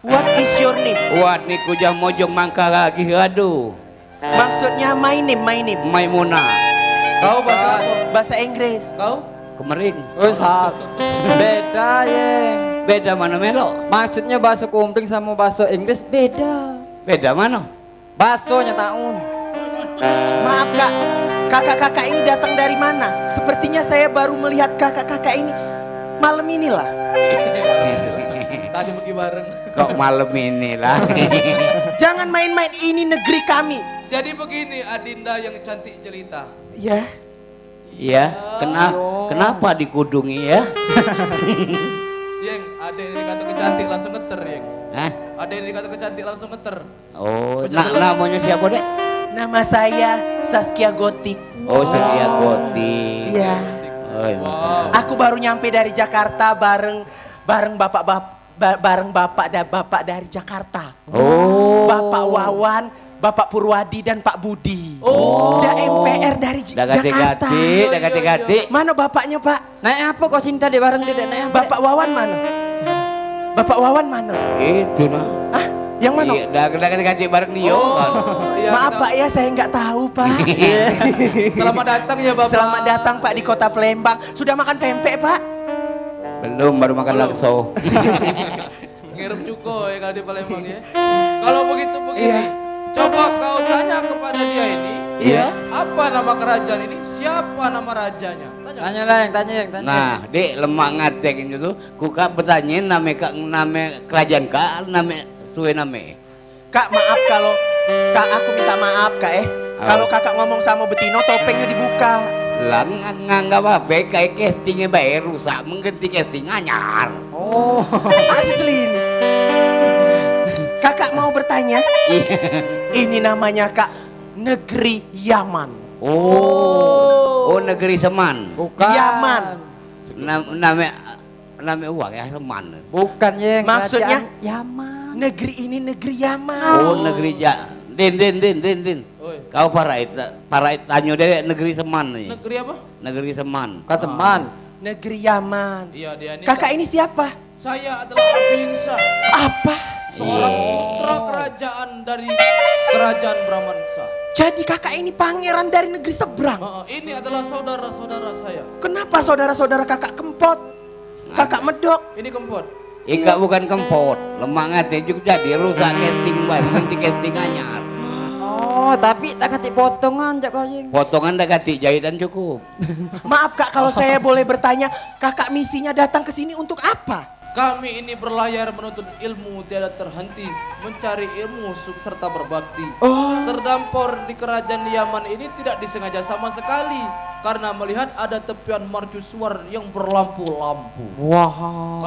What is your name? What ni kujang mojong mangka lagi aduh. Maksudnya my name. Maimuna. Kau bahasa apa? Bahasa Inggris. Kau? Kemering. Beda Yeng. Beda mana Melo? Maksudnya bahasa kumpring sama bahasa Inggris beda. Beda mana? Basonya tahun. Maaf kak, kakak-kakak ini datang dari mana? Sepertinya saya baru melihat kakak-kakak ini malam inilah. Tadi pergi bareng. Kok malam inilah? Jangan main-main, ini negeri kami. Jadi begini Adinda yang cantik jelita. Ya. Iya, kenapa dikudungi ya? Yeng, ada yang dikata kecantik langsung ngeter Yeng. Hah? Ada yang dikata kecantik langsung ngeter. Oh, namanya siapa dek? Nama saya Saskia Gotik. Oh, Saskia Gotik. Iya. Oh, Aku baru nyampe dari Jakarta bareng bapak dari Jakarta. Oh. Bapak Wawan, Bapak Purwadi dan Pak Budi. Oh. Udah MPR dari Jakarta. Gati. Mana bapaknya Pak? Naik apa kok Cinta di bareng dia naik apa? Bapak Wawan mana? Bapak Wawan mana? Itu nah. Ah, yang mana? Iya, gati bareng dia kan. Iya, Maaf Pak ya, saya nggak tahu Pak. Selamat datang ya Bapak. Selamat datang Pak di kota Palembang. Sudah makan pempek Pak? Belum, baru makan lakso. Ngirim cuko ya kalau di Palembang ya. Kalau begitu begini, coba kau tanya kepada dia ini. Iya. Apa nama kerajaan ini? Siapa nama rajanya? Tanya lah yang tanya. Nah, dek lemak ngatek itu kuka bertanya nama kerajaan kak, nama suwe nama. Kak maaf kalau Kak aku minta maaf Kak Kalau kakak ngomong sama Betino topengnya dibuka. Lah nggak apa-apa, kayak castingnya baik rusak, mengganti casting anyar. Oh, asli ini. Kakak mau bertanya? Ini namanya Kak Negeri Yaman. Oh, negeri Seman. Bukan. Yaman. Nama uang ya Seman. Bukan Yeng. Maksudnya Yaman. negeri ini negeri Yaman. Oh, negeri Din. Kau parait tanya deh negeri Seman nih. Negeri apa? Negeri Seman. Kau teman. Negeri Yaman. Iya dia ini. Kakak ini siapa? Saya adalah Abinsa. Apa? Seorang putra kerajaan dari kerajaan Bramansa. Jadi kakak ini pangeran dari negeri seberang. Ini adalah saudara-saudara saya. Kenapa saudara-saudara kakak kempot? Kakak medok. Ini kempot. Enggak, bukan kempot. Lemak ngate juga jadi rusak casting bae, mengganti casting anyar. Oh, tapi tak kati potongan jak kau Yeng. Potongan dah kati jahitan cukup. Maaf Kak kalau saya boleh bertanya, kakak misinya datang ke sini untuk apa? Kami ini berlayar menuntut ilmu tiada terhenti, mencari ilmu serta berbakti. Terdampar di kerajaan Yaman ini tidak disengaja sama sekali karena melihat ada tepian mercusuar yang berlampu-lampu. Wah.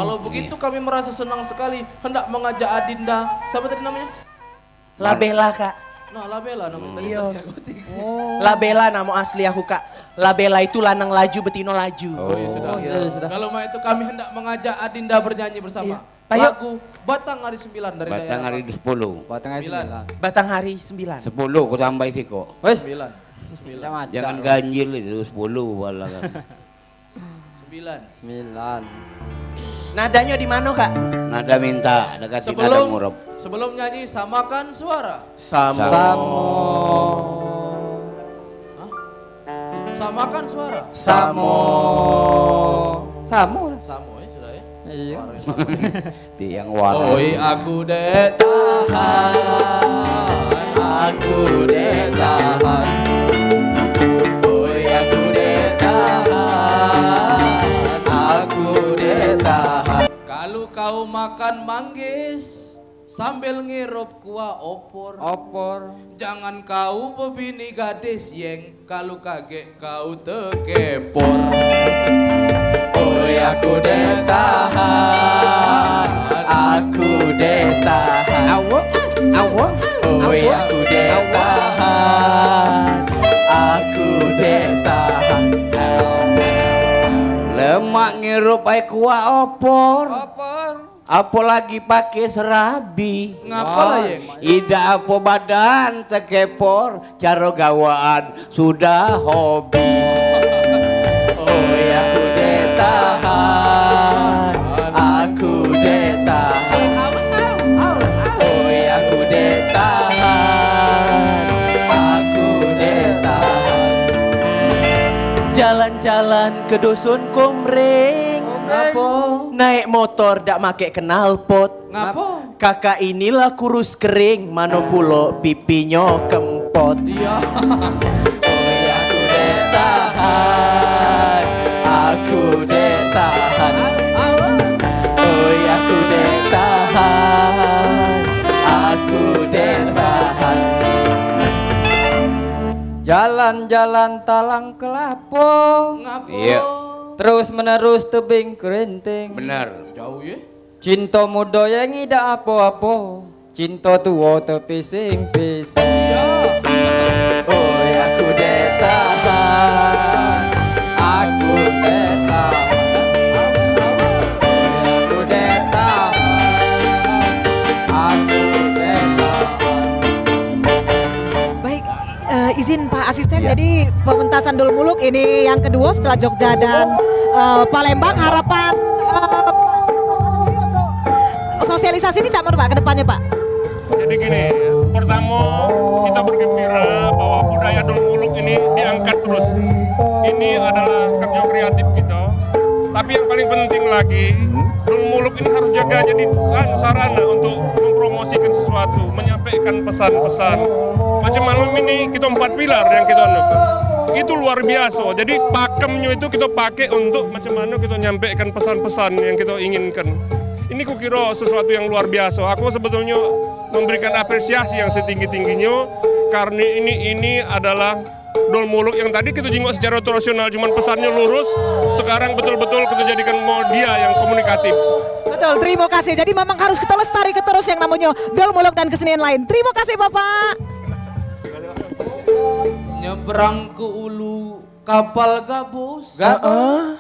Kalau begitu kami merasa senang sekali, hendak mengajak Adinda, siapa tadi namanya? Labela Kak. Nah, Labela namanya tadi Iya. Saskia Gotik. Labela nama asli aku Kak. Labela itu lanang laju, betino laju. Oh iya sudah. Kalau mau itu kami hendak mengajak Adinda bernyanyi bersama. Ayo. Lagu Batang Hari 9 dari Batang daerah. hari 10. Batang hari 9. Batang hari 9. 10 ku tambah sih kok. Wes. 9. Jangan ganjil itu 10 malah kan. 9. Nadanya di mana Kak? Nada minta, dekat nada murab. Sebelum nyanyi samakan suara. Samakan suara. Samo ya sudah ya. Iya. Di yang warna. Oi aku dek tahan, aku dek tahan. Oi aku dek tahan, aku dek tahan. Kalau kau makan manggis sambil ngirup kuah opor. Jangan kau bebini gadis Yeng, kalau kaget kau tekepor. Oi aku dek tahan, aku dek tahan. Awak. Oi aku dek tahan, aku dek tahan. Lemak ngirup ai kuah opor. Apalagi pakai serabi. Ngapa lah Yeng? Ida apa badan tekepor, caro gawaan sudah hobi. Oi aku dek tahan, aku dek tahan. jalan ke dusun Komring. Ngapo? Naik motor dak make knalpot. Ngapo? Kakak inilah kurus kering, mano pulo pipinya kempot. Iya. Aku dek tahan, aku dek tahan. Oi aku dek tahan, aku dek tahan. Jalan-jalan talang kelapong. Iya. Terus menerus tebing kerenteng. Benar. Jauh ya. Cinta muda yang tidak apa-apa. Cinta tua tapi pising-pising. Oi aku dek tahan, aku dek tahan. Oi aku dek tahan. Aku dek tahan. Baik, izin Pak Asisten, jadi pementasan Dul Muluk ini yang kedua setelah Jogja dan Palembang. Harapan sendiri untuk sosialisasi ini sama Pak ke depannya Pak? Jadi gini, pertama kita bergembira bahwa budaya Dul Muluk ini diangkat terus. Ini adalah kerja kreatif kita. Tapi yang paling penting lagi, Dul Muluk ini harus jaga jadi sarana untuk mempromosikan sesuatu, menyampaikan pesan-pesan. Macam malam ini kita 4 pilar yang kita anukan. Itu luar biasa. Jadi pakemnya itu kita pakai untuk macam mana kita menyampaikan pesan-pesan yang kita inginkan. Ini kukira sesuatu yang luar biasa. Aku sebetulnya memberikan apresiasi yang setinggi-tingginya karena ini adalah Dul Muluk yang tadi kita jenguk secara tradisional, cuman pesannya lurus. Sekarang betul-betul kita jadikan media yang komunikatif. Betul, terima kasih. Jadi memang harus kita lestari terus yang namanya Dul Muluk dan kesenian lain. Terima kasih Bapak. Nyebrang ke ulu kapal gabus.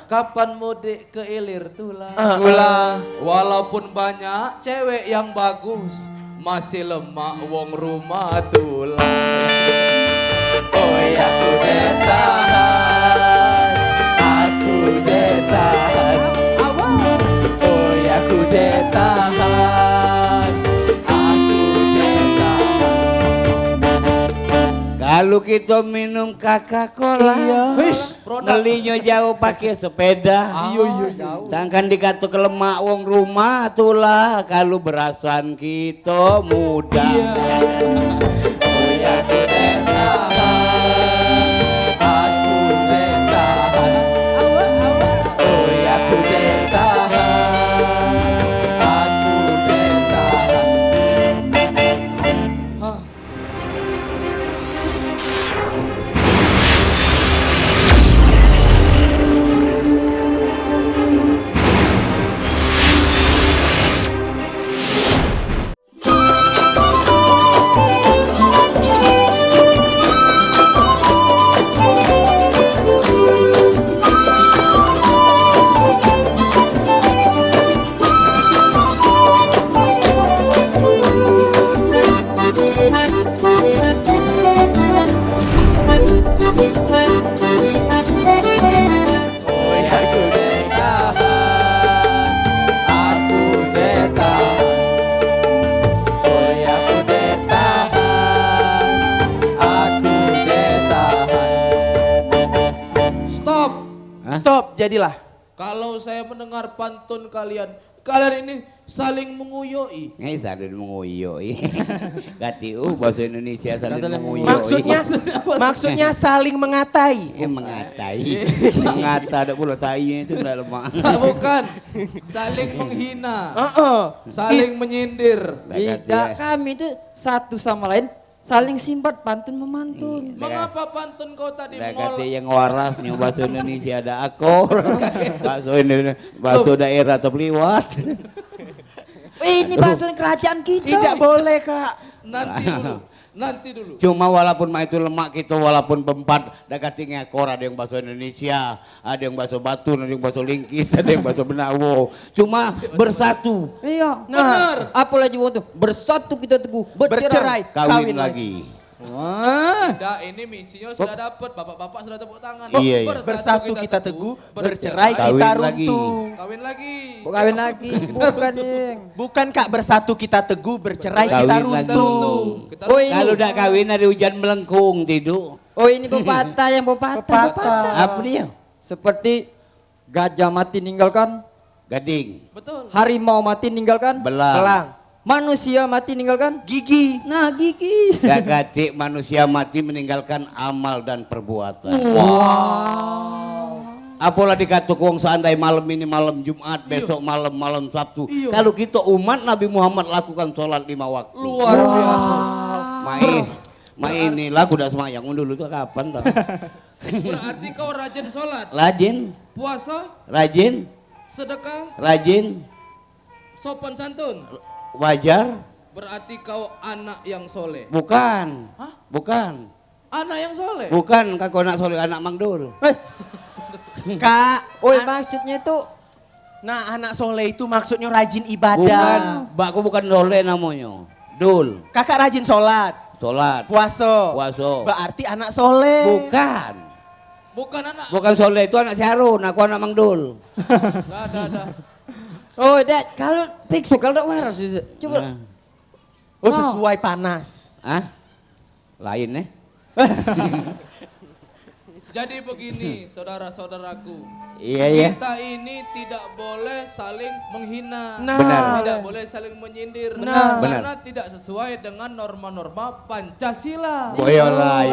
Kapan mudik ke ilir tulang. Walaupun banyak cewek yang bagus, masih lemak wong rumah tulang. Oi aku dek tahan, aku dek tahan. Oi aku dek tahan, aku dek tahan. Kalau kita minum Coca-Cola, belinya jauh pakai sepeda. Sangkan dikata ke lemak wong rumah tulah. Kalau berasan kita muda. Oi aku dek tahan, aku dek tahan. Oi aku dek tahan, aku dek tahan. Stop, jadilah. Kalau saya mendengar pantun kalian ini saling menguyoi. Saling menguyoi. Gatiu bahasa Indonesia saling menguyoi. Maksudnya saling mengatai. Mengatai. Mengata ada pula tai itu enggak lemak. Bukan. Saling menghina. Saling menyindir. Tidak, kami itu satu sama lain saling simpat pantun memantun. Mengapa pantun kau tadi mengol? Yang warasnya bahasa Indonesia ada akor. Bahasa daerah terliwat. Ini bahasa kerajaan kita. Tidak boleh Kak. Nanti dulu. Cuma walaupun itu lemak kita walaupun berempat dekatingnya akor, ada yang bahasa Indonesia, ada yang bahasa Batu, ada yang bahasa Lingkis, ada yang bahasa Benawo. Cuma bersatu. Iya. Benar. Apalagi untuk bersatu kita teguh, bercerai, kawin lagi. Wah. Ini misinya sudah dapat, bapak-bapak sudah tepuk tangan. Iya. Bersatu kita teguh, bercerai kita runtuh. Kawin lagi. Kawin lagi. Bukan yang. Bukan Kak, bersatu kita teguh, bercerai kita runtuh. Kalau udah kawin ada hujan melengkung tidur. Oh ini pepatah yang pepatah. Apa dia? Seperti gajah mati ninggalkan gading. Betul. harimau mati ninggalkan Belang. manusia mati ninggalkan Gigi. nah gigi. Gagatik manusia mati meninggalkan amal dan perbuatan. Apalah dikatuk wong seandai malam ini malam Jumat, besok malam Sabtu. Kalau kita umat Nabi Muhammad lakukan sholat 5 waktu. Luar biasa. Ini lagu udah semayang dulu tuh kapan tau? Berarti kau rajin sholat, Rajin, puasa, rajin, sedekah, rajin, sopan santun. wajar. Berarti kau anak yang soleh. Bukan, Hah? bukan, Anak yang soleh. bukan kak anak soleh anak Mang Dul. Kak, Maksudnya itu nah anak soleh itu maksudnya rajin ibadah. Bukan, bakku bukan soleh namanya. Dul, Kakak rajin sholat, sholat, puasa. Berarti anak soleh. Bukan. Bukan anak. Bukan soleh itu anak Syarun, aku anak Mang Dul. Nggak ada. oh Dad kalau tiksu kalau tak waras coba Nah. Oh sesuai panas. Hah? Lain nih. Jadi begini, saudara-saudaraku. Iya. Kita ini tidak boleh saling menghina. Nah. Benar. Tidak boleh saling menyindir. Nah. Karena tidak sesuai dengan norma-norma Pancasila. Yolah.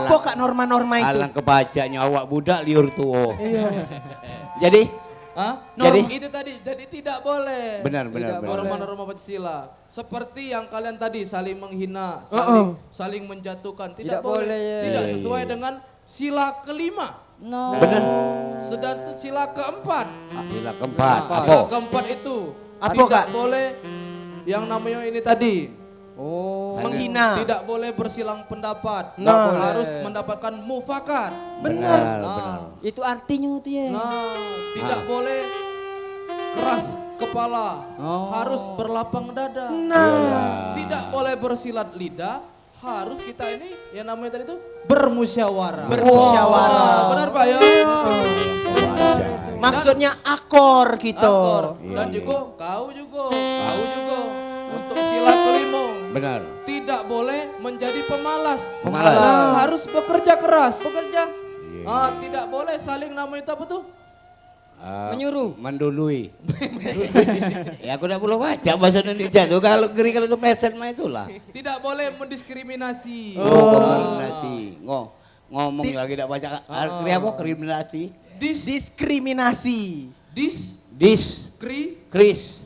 Apa kak norma-norma itu? Alang kebacanya awak budak liur tuh. Jadi, Hah? Jadi? Itu tadi, jadi tidak boleh. benar. Norma-norma Pancasila. Seperti yang kalian tadi saling menghina, saling menjatuhkan, tidak boleh. Tidak sesuai dengan sila kelima. Benar. Sedang sila keempat. Sila keempat. Nah, Apa? sila keempat itu Apa, tidak Kak? boleh yang namanya ini tadi. Menghina. Tidak boleh bersilang pendapat. Nah. Harus mendapatkan mufakat. Benar. itu artinya tuh ya Nah, tidak boleh keras kepala. Harus berlapang dada. Nah. Tidak boleh bersilat lidah. Harus kita ini yang namanya tadi itu bermusyawarah. Bermusyawarah. Benar Pak ya? Maksudnya akor gitu. Akor. Dan juga kau juga untuk sila kelima. Benar. Tidak boleh menjadi pemalas. Pemalas. Harus bekerja keras. bekerja Tidak boleh saling namanya itu apa tuh? menyuruh Mendului. Ya aku udah belum baca bahasa Indonesia tuh. Kalau kalau itu pleset mah itulah. Tidak boleh mendiskriminasi. Kriminasi. Ngomong lagi tidak baca. Kri apa? Kriminasi. Diskriminasi. Kris.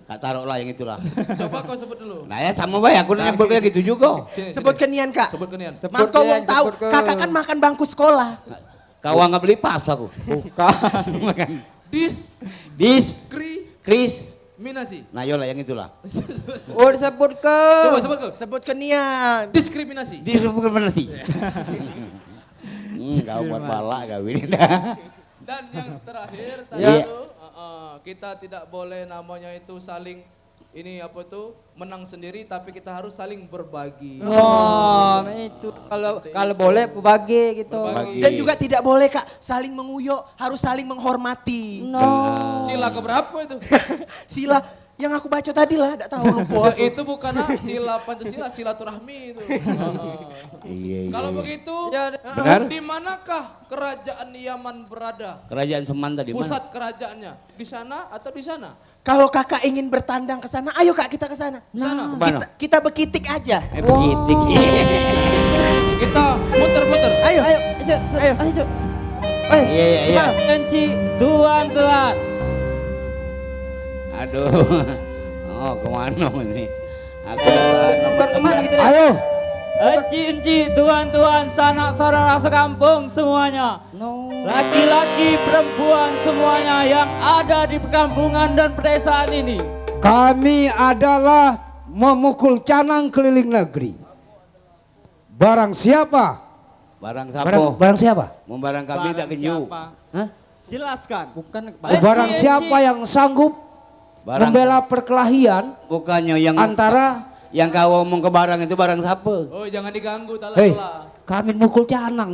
Kak taruh lah yang itulah. Coba kau sebut dulu. Nah ya sama baik aku nanya kayak gitu juga. Sebutkan nian kak. Sebutkan nian. Mangko wong tahu kakak kan makan bangku sekolah. Kau nggak beli pas aku. bukan Minasi. Nah yolah yang itulah. disebut ke Coba sebut kau. Sebutkan nian. Diskriminasi. Diskriminasi. Kau buat balak kau ini dah. Dan yang terakhir tadi Iya. itu kita tidak boleh namanya itu saling ini apa tuh menang sendiri tapi kita harus saling berbagi. itu kalau boleh berbagi gitu Berbagi. Dan juga tidak boleh kak saling menguyok, harus saling menghormati. Sila keberapa itu? Sila yang aku baca tadi lah, tidak tahu lupa. Itu bukan sila Pancasila, silaturahmi itu. Iya. Kalau begitu, Benar. di manakah kerajaan Yaman berada? Kerajaan Seman tadi mana? Pusat kerajaannya di sana atau di sana? Kalau kakak ingin bertandang ke sana, ayo kak kita ke sana. Sana. Kita bekitik aja. Begitu. Kita muter-muter. Ayo. Iya. Enci tuan Aduh. Oh kemana ini? Aku kemana gitu deh Ayo. Enci tuan sanak saudara sekampung semuanya laki-laki perempuan semuanya yang ada di perkampungan dan pedesaan ini Kami adalah memukul canang keliling negeri. Barang siapa? Barang siapa? Barang siapa? Membarang kami tidak kenyu. Hah? jelaskan bukan Barang siapa yang sanggup membela perkelahian bukannya yang antara yang kau ngomong ke barang itu barang siapa? Oh jangan diganggu Hei, tala-tala. kami mukul canang.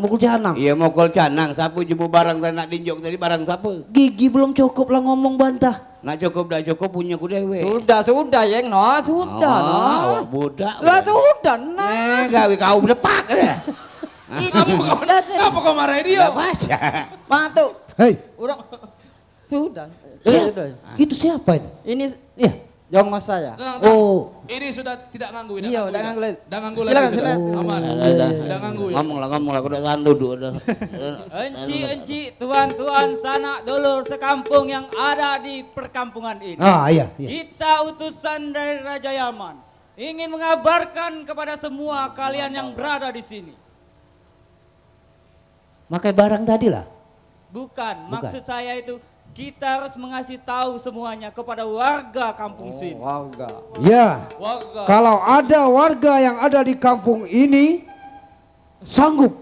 Iya mukul canang, sapu jemu barang tadi nak dinjok tadi barang siapa? Gigi belum cukup lah ngomong bantah. Nak cukup dah cukup punya ku dewe. Sudah yang sudah budak. lah sudah Gawe kau berdepak dah. Apa kau marahin dia? Baca. Mantu. Hei, Udah. Sudah. itu siapa ini? Ini ya jongos saya. Oh, Ini sudah tidak nganggu. Iya, udah nganggu. Udah nganggu lagi. Silakan, sudah. silakan. Aman. Udah. Udah nganggu ya. Ngomong lah, udah tahan duduk udah. Enci, tuan-tuan, sanak dulur sekampung yang ada di perkampungan ini. iya. Kita utusan dari Raja Yaman ingin mengabarkan kepada semua kalian yang berada di sini. Pakai barang tadi lah. Bukan, maksud saya itu kita harus mengasih tahu semuanya kepada warga kampung sini. Warga. Ya, kalau ada warga yang ada di kampung ini sanggup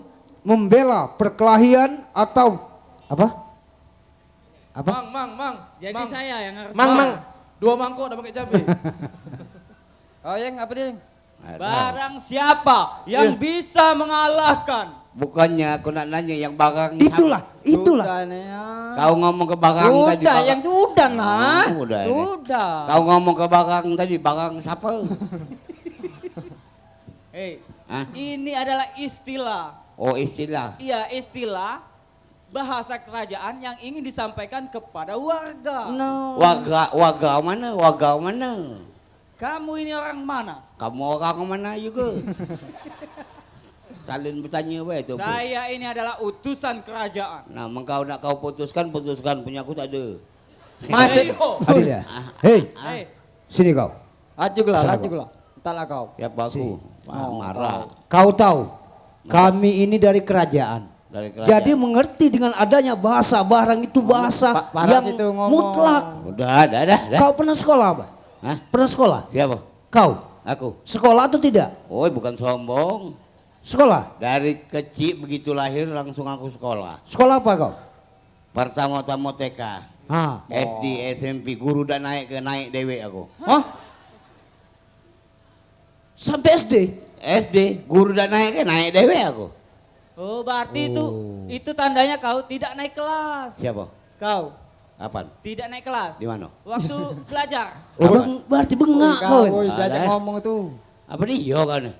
membela perkelahian atau apa? Mang. Jadi saya yang harus. Mang. 2 mangkok udah pakai cabai. Oh yang apa dia? Barang siapa yang bisa mengalahkan? Bukannya aku nak nanya yang barang. Itulah. Kau ngomong ke barang tadi. Sudah, yang sudah nah. Sudah. Sudah. Kau ngomong ke barang tadi, barang siapa? Ini adalah istilah. Oh, istilah. Iya, istilah bahasa kerajaan yang ingin disampaikan kepada warga. Warga mana? Kamu ini orang mana? Kamu orang mana juga? Saling bertanya apa itu? Saya ini adalah utusan kerajaan. Nah, engkau nak kau putuskan, punya aku tak ada. Masih. Adil ya. Hei, sini kau. Ajulah. Entahlah kau. Ya aku. Marah. Kau tahu, kami ini dari kerajaan. Jadi mengerti dengan adanya bahasa barang itu bahasa yang mutlak. Udah. Kau pernah sekolah apa? Hah? Pernah sekolah? Siapa? Kau. Aku. Sekolah atau tidak? Oh, bukan sombong. Sekolah? Dari kecil begitu lahir langsung aku sekolah. Sekolah apa kau? Pertama-tama TK. SD, SMP, guru udah naik dewe aku. Hah? Sampai SD? SD, guru udah naik dewe aku. Oh, berarti itu tandanya kau tidak naik kelas. Siapa? Kau. Apaan? Tidak naik kelas. Di mana? Waktu belajar. Berarti bengak kau. Belajar ngomong itu. Apa dia kan?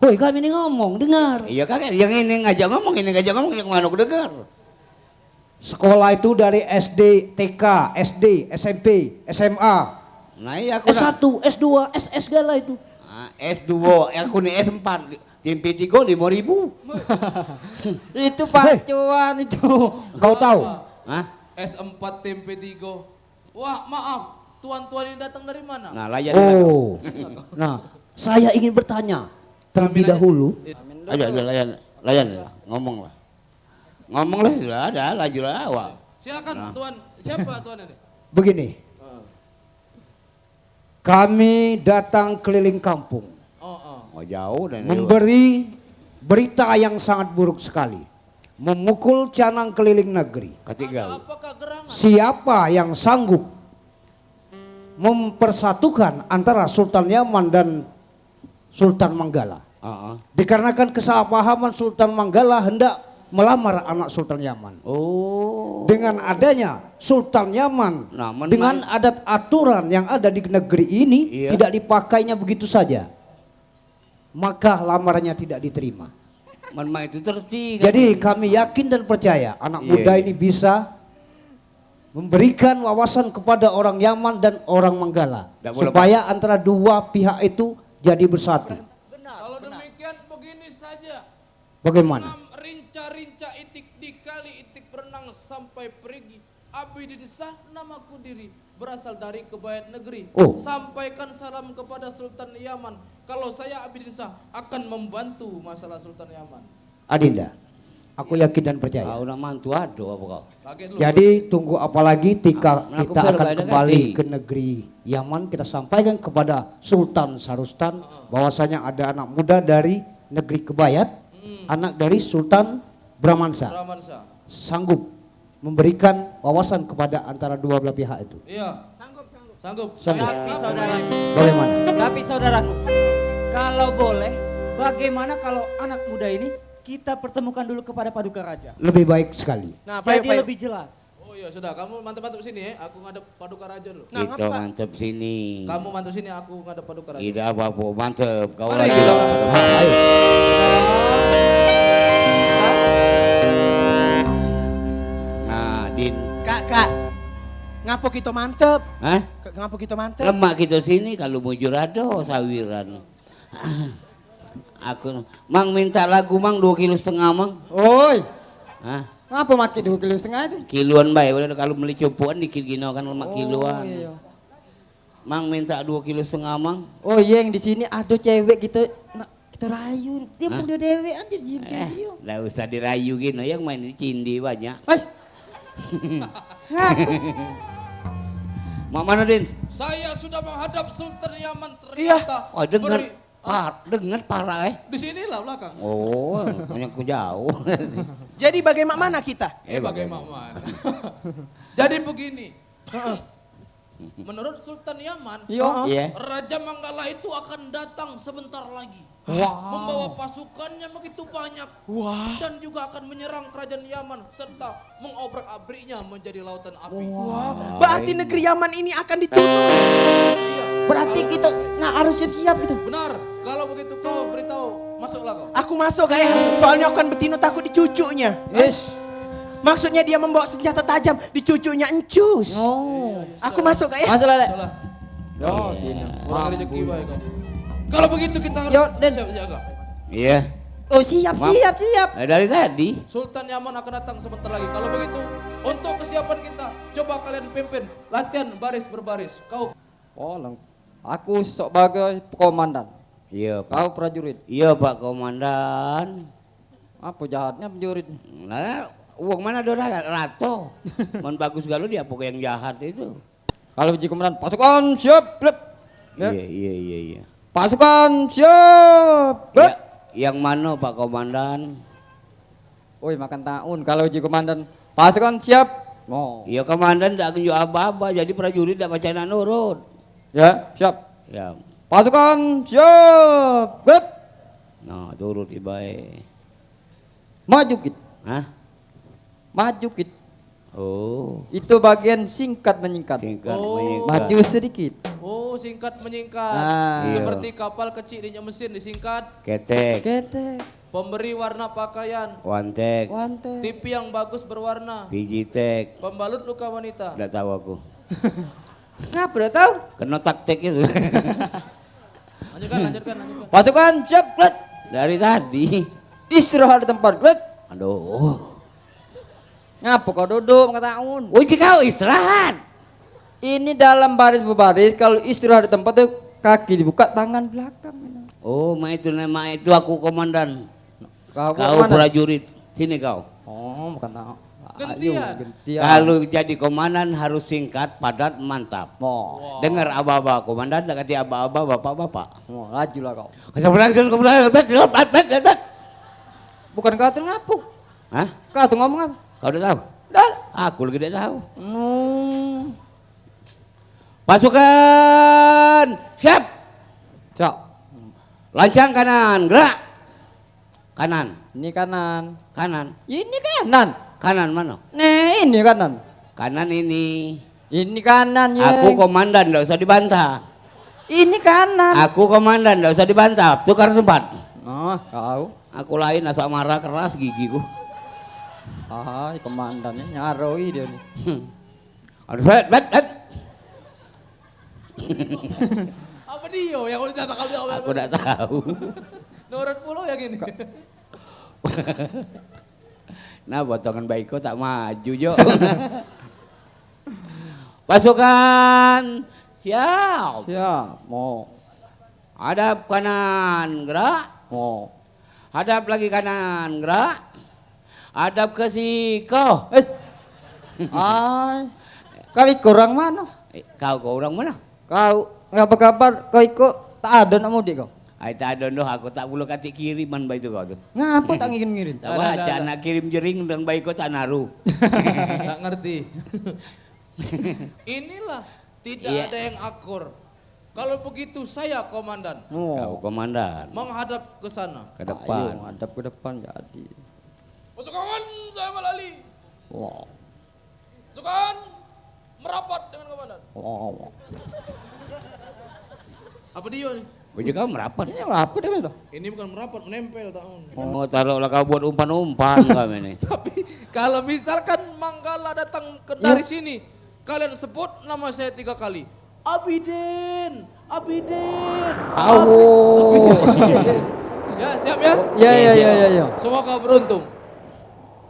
Woi kami ini ngomong, dengar. Iya kakek, yang ini ngajak ngomong, yang mana aku dengar. Sekolah itu dari SD, TK, SD, SMP, SMA. Nah iya aku S1, S2, SS segala itu. S2, aku nih S4, tempe 3 5.000. Itu pacuan itu. Kau tahu? Hah? S4 tempe 3. Wah, maaf. Tuan-tuan ini datang dari mana? Nah, layan. Nah, saya ingin bertanya terlebih dahulu. Ayo layan. Ngomong lah, sudah ada, laju awak. Silakan tuan, siapa tuan ini? Begini. Kami datang keliling kampung. Oh jauh dan memberi berita yang sangat buruk sekali. Memukul canang keliling negeri. Ketiga. Siapa yang sanggup mempersatukan antara Sultan Yaman dan Sultan Manggala? Dikarenakan kesalahpahaman Sultan Manggala hendak melamar anak Sultan Yaman. Dengan adanya Sultan Yaman, dengan adat aturan yang ada di negeri ini tidak dipakainya begitu saja, maka lamarannya tidak diterima. Itu terti. Jadi kami yakin dan percaya anak muda ini bisa memberikan wawasan kepada orang Yaman dan orang Manggala supaya antara dua pihak itu jadi bersatu. Kalau demikian begini saja. Bagaimana? Rinca itik dikali itik berenang sampai pergi. Abi didesah namaku diri berasal dari Kebayat negeri. Sampaikan salam kepada Sultan Yaman. Kalau saya Abi didesah akan membantu masalah Sultan Yaman. Adinda, aku yakin dan percaya. Kau nak mantu aduh apa kau? Jadi tunggu apa lagi ketika kita akan kembali ke negeri Yaman, kita sampaikan kepada Sultan Sarustan bahwasanya ada anak muda dari negeri Kebayat, anak dari Sultan Bramansa, sanggup memberikan wawasan kepada antara dua belah pihak itu. Iya, sanggup. Tapi saudaraku, bagaimana? Tapi saudaraku, kalau boleh, bagaimana kalau anak muda ini kita pertemukan dulu kepada Paduka Raja? Lebih baik sekali. Jadi lebih jelas. Oh iya sudah, kamu mantep-mantep sini ya, aku ngadep paduka raja dulu. Kita mantep sini. Kamu mantep sini, aku ngadep paduka raja. Tidak apa-apa, mantep. Kau Mari lagi. kita Ayo. Nah, Din. Kak. Ngapo kita mantep? Hah? Ngapo kita mantep? Lemak kita sini kalau mau jurado sawiran. Aku Mang minta lagu Mang 2,5 kilo Mang. Oi. Hah? Ngapa maki 2,5 kilo itu? Kiloan baik, udah kalau beli cupuan dikit gini kan lemak kiloan. Iya. Mang minta 2,5 kilo Mang. Oh iya, yang di sini ada cewek gitu. Nah, kita rayu. Dia muda dewe aja di Nggak usah dirayu gini, yang main di cindi banyak. Mas. Ngaku. Mak mana Din? Saya sudah menghadap Sultan Yaman Iya. ternyata. Oh dengar. Dengar parah Di sinilah belakang. Oh, banyak ku jauh. Jadi bagaimana kita? Bagaimana? Jadi begini. Menurut Sultan Yaman, Iya. Raja Manggala itu akan datang sebentar lagi. Wow. Membawa pasukannya begitu banyak. Dan juga akan menyerang kerajaan Yaman serta mengobrak-abriknya menjadi lautan api. Wow. Berarti negeri Yaman ini akan ditutup. Iya. Berarti kita harus siap-siap gitu. Benar. Kalau begitu kau beritahu, masuklah kau. Aku masuk kayak, soalnya aku kan Betino takut dicucunya. Yes. Maksudnya dia membawa senjata tajam, dicucunya encus. Oh. Aku masuk kayak. Masuklah, Dek. Salah. Yo, Kurang rezeki baik kau. Kalau begitu kita harus Yo, Den. siap jaga. Iya. Oh siap. Dari tadi. Sultan Yaman akan datang sebentar lagi. Kalau begitu, untuk kesiapan kita, coba kalian pimpin latihan baris berbaris. Kau. Oh, aku sebagai komandan. Iya Pak. Kau prajurit. Iya Pak Komandan. Apa jahatnya prajurit? Nah, uang mana ada rato. Man bagus galau dia pokok yang jahat itu. Kalau uji komandan, pasukan siap. Ya. Iya. Pasukan siap. Ya, yang mana Pak Komandan? Oi, makan tahun. Kalau uji komandan, pasukan siap. Oh. Iya Komandan tidak kunjung apa-apa, jadi prajurit tidak baca nak nurut. Ya, siap. Ya. Pasukan siap. Gerak. Nah, turut ibae. Maju kit. Hah? Maju kit. Oh. Itu bagian singkat menyingkat. Singkat menyingkat. Maju sedikit. Oh, singkat menyingkat. Ah. Seperti kapal kecil di mesin disingkat. Ketek. Pemberi warna pakaian. Wantek. TV yang bagus berwarna. Pijitek. Pembalut luka wanita. Tidak tahu aku. Ngapa udah tahu? Kena taktik itu. Lanjutkan. Pasukan siap. Gerak. Dari tadi. Istirahat di tempat. Gerak. Aduh. Ngapa kau duduk makan tahun? Uji kau istirahat. Ini dalam baris berbaris, kalau istirahat di tempat itu kaki dibuka, tangan belakang. Oh, nama itu aku komandan. Kau prajurit. Sini kau. Oh, bukan tahu. Gantian. Kalau jadi komandan harus singkat, padat, mantap. Oh. Dengar aba-aba komandan, dekati aba-aba bapak-bapak. Oh, lajulah kau. Bukan kau tuh ngapu. Hah? Kau tuh ngomong apa? Kau udah tahu? Dan. Aku lagi tidak tahu. Hmm. Pasukan siap. Siap. Lancang kanan, gerak. Kanan. Ini kanan. Kanan. Ini kanan. Kanan mana? Nih, ini kanan. Kanan ini. Ini kanan ya. Aku komandan, tidak usah dibantah. Ini kanan. Aku komandan, tidak usah dibantah. Tukar tempat. Oh, kau. Aku lain asal marah keras gigiku. Ah, komandannya nyaroi dia nih. Aduh, bet. Apa dia yang udah datang kali awal? Aku tidak tahu. Nurut pulau ya gini. Nah, potongan baikku tak maju jo. Pasukan siap. Siap. Mau. Hadap kanan, gerak. Mau. Hadap lagi kanan, gerak. Hadap ke siko. Ay. Kau kurang mana? Kau orang mana? Kau ngapa kabar? Kau ikut tak ada nak mudik kau? Ay tak ada doh, aku tak boleh kati kiriman baik itu kau tuh. Ngapa tak ngirim-ngirim? Tak baca anak kirim jering dan baik kau tak naruh. Nggak ngerti. Inilah tidak ada yang akur. Kalau begitu saya komandan. Kau komandan. Menghadap ke sana. Ke depan. Ayo, hadap ke depan jadi. Pasukan saya Malali. Wow. Pasukan merapat dengan komandan. Apa dia nih? Baju kau merapat. Ya apa dia itu? Ini bukan merapat, menempel tahun. Oh, taruhlah kau buat umpan-umpan kami ini. Tapi kalau misalkan Manggala datang dari sini, kalian sebut nama saya 3 kali. Abidin, Abidin. Awo. Ya, siap ya? Ya. Semoga beruntung.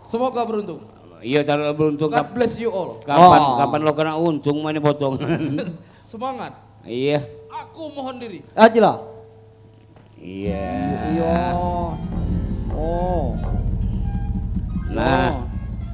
Semoga beruntung. Iya, taruh beruntung. God bless you all. Kapan lo kena untung mana potong? Semangat. Iya. Aku mohon diri. Aja lah. Iya. Iya. Oh. Nah,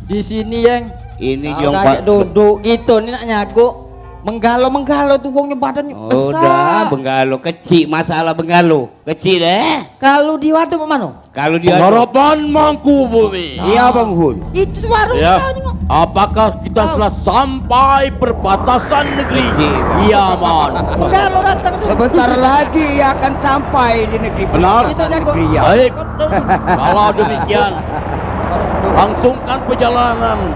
di sini yang ini nah, Jong kayak duduk gitu nih nak nyaku. Menggalo tuh gongnya badannya besar. Udah, benggalo kecil, masalah benggalo kecil deh. Kalau di waduk mana? Kalau dia Harapan Mangkubumi. Iya Bang Hul. Itu warung Ya. Apakah kita telah sampai perbatasan negeri Yaman? Menggalo datang tuh. Sebentar lagi akan sampai di negeri Benar. negeri Yaman. Baik. Kalau demikian, langsungkan perjalanan.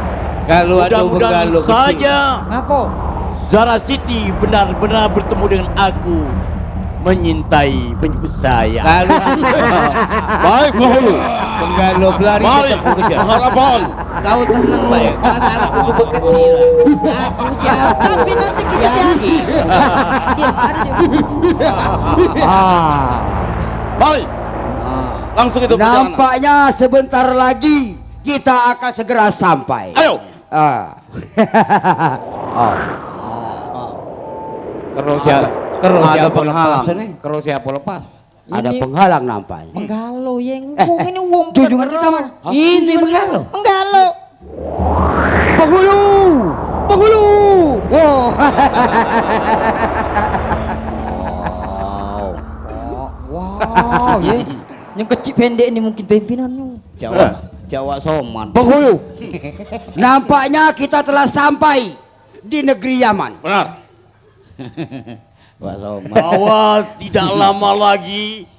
Kalau ada mudah-mudahan benggalo saja Ngapa? Zara Siti benar-benar bertemu dengan aku, menyintai, menyebut saya. Baik, Bahulu. Benggalo belari Mari, harapan. Kau tenang baik, masalah itu kecil. Aku siapa? Tapi nanti kita yakin. Mari. Langsung itu perjalanan. Nampaknya sebentar lagi kita akan segera sampai. Ayo. Ada penghalang. Kalau siapa lepas? Ada penghalang nampaknya. Menggalo yang ngomong ini ngomong. Junjungan kita mana? Ini menggalo. Menggalo. Penghulu, penghulu. Wow. Wow, ya. Yang kecil pendek ini mungkin pimpinannya. Jawa Soman. Penghulu. Nampaknya kita telah sampai di negeri Yaman. Benar. Pak Soman. Bahwa tidak lama lagi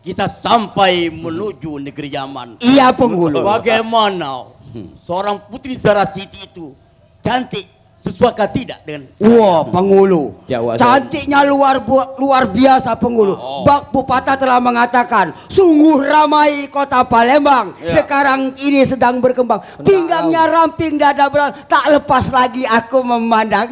kita sampai menuju negeri Yaman. Iya Penghulu. Bagaimana seorang putri Zara Siti itu cantik, sesuaikan tidak dengan saya? Wah, Penghulu. Jawa Cantiknya luar biasa Penghulu. Bak Bupata telah mengatakan, sungguh ramai kota Palembang. Sekarang ini sedang berkembang. Pinggangnya ramping, dada berat, tak lepas lagi aku memandang.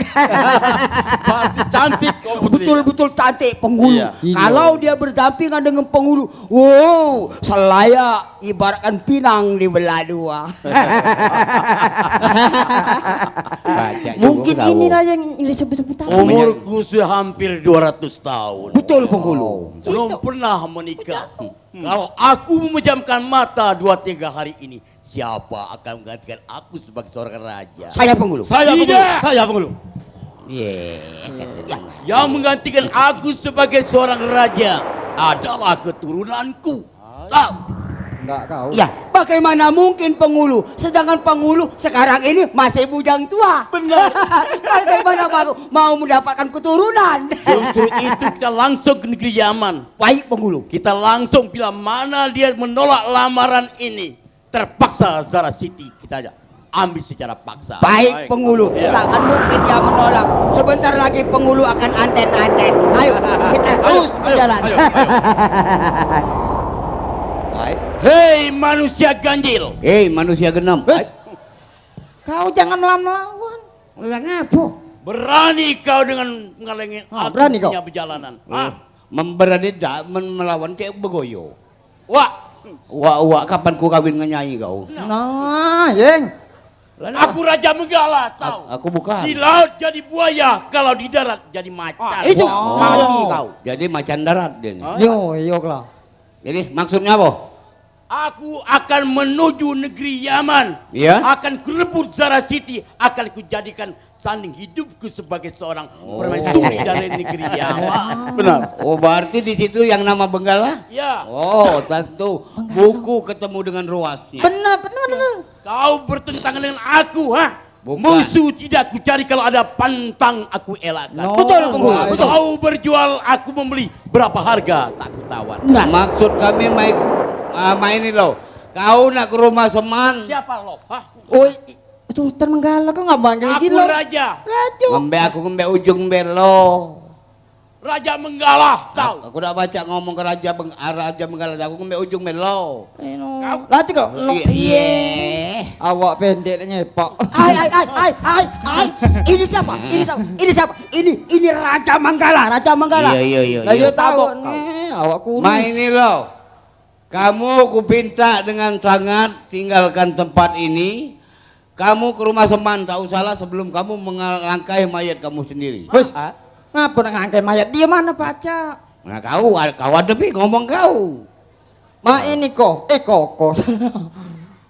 Cantik. Betul-betul cantik Penghulu. Iya. Kalau dia berdampingan dengan Penghulu, wow, selayak ibaratkan pinang dibelah dua. Mungkin inilah yang disebut-sebut tadi. Umurku sudah hampir 200 tahun. Betul Penghulu. Belum pernah menikah. Kalau aku memejamkan mata 2-3 hari ini, siapa akan menggantikan aku sebagai seorang raja? Saya Penghulu. Saya Penghulu. Saya Penghulu. Yang menggantikan aku sebagai seorang raja adalah keturunanku. Enggak kau. Ya, bagaimana mungkin Penghulu? Sedangkan Penghulu sekarang ini masih bujang tua. Benar. Bagaimana mau mendapatkan keturunan? Justru itu kita langsung ke negeri Yaman. Baik Penghulu. Kita langsung bila mana dia menolak lamaran ini, terpaksa Zara Siti kita ambil secara paksa. Baik Penghulu, takkan mungkin dia menolak. Sebentar lagi Penghulu akan anten-anten. Ayo, kita terus berjalan. Hei manusia ganjil. Hei manusia genam. Kau jangan melawan. Ngapa? Berani kau dengan menghalangi aku berani kau. punya perjalanan. Memberani melawan cek begoyo. Wah, kapan ku kawin ngenyanyi kau? Nah, Yeng. Aku Raja Menggala, tahu? Aku bukan. Di laut jadi buaya, kalau di darat jadi macan. Itu mati kau. Jadi macan darat dia nih. Yo lah. Jadi maksudnya apa? Aku akan menuju negeri Yaman. Iya? Akan kurebut Zara Siti, akan kujadikan sanding hidupku sebagai seorang permaisuri dari negeri Yaman. Benar. Oh, berarti di situ yang nama Benggala? Ya. Oh, tentu. Buku ketemu dengan ruasnya. Benar. Kau bertentangan dengan aku, ha? Bukan. Musuh tidak kucari, kalau ada pantang aku elakkan. Betul Penghulu, betul. Kau berjual, aku membeli. Berapa harga tak kutawar. Nah, maksud kami main ini loh. Kau nak ke rumah Seman. Siapa lo? Hah? Oh, Sultan Menggala kok nggak panggil Aku gitu? raja. Ngembe aku ngembe ujung belo. Raja Menggala, tahu? Aku udah baca ngomong ke Raja Menggala, aku ngembe ujung belo. Lati kok? Iya. Awak pendeknya Pak. Ai. Ini siapa? Ini Raja Manggala, Raja Manggala. Iya. Ayo tahu nih, awak kurus. Ma ini lo. Kamu kupinta dengan sangat tinggalkan tempat ini. Kamu ke rumah Seman, tak usahlah sebelum kamu melangkai mayat kamu sendiri. Wes, ngapa ngangkai mayat? Dia mana Paca? Nah kau ada ngomong kau. Ma ini kok, koko.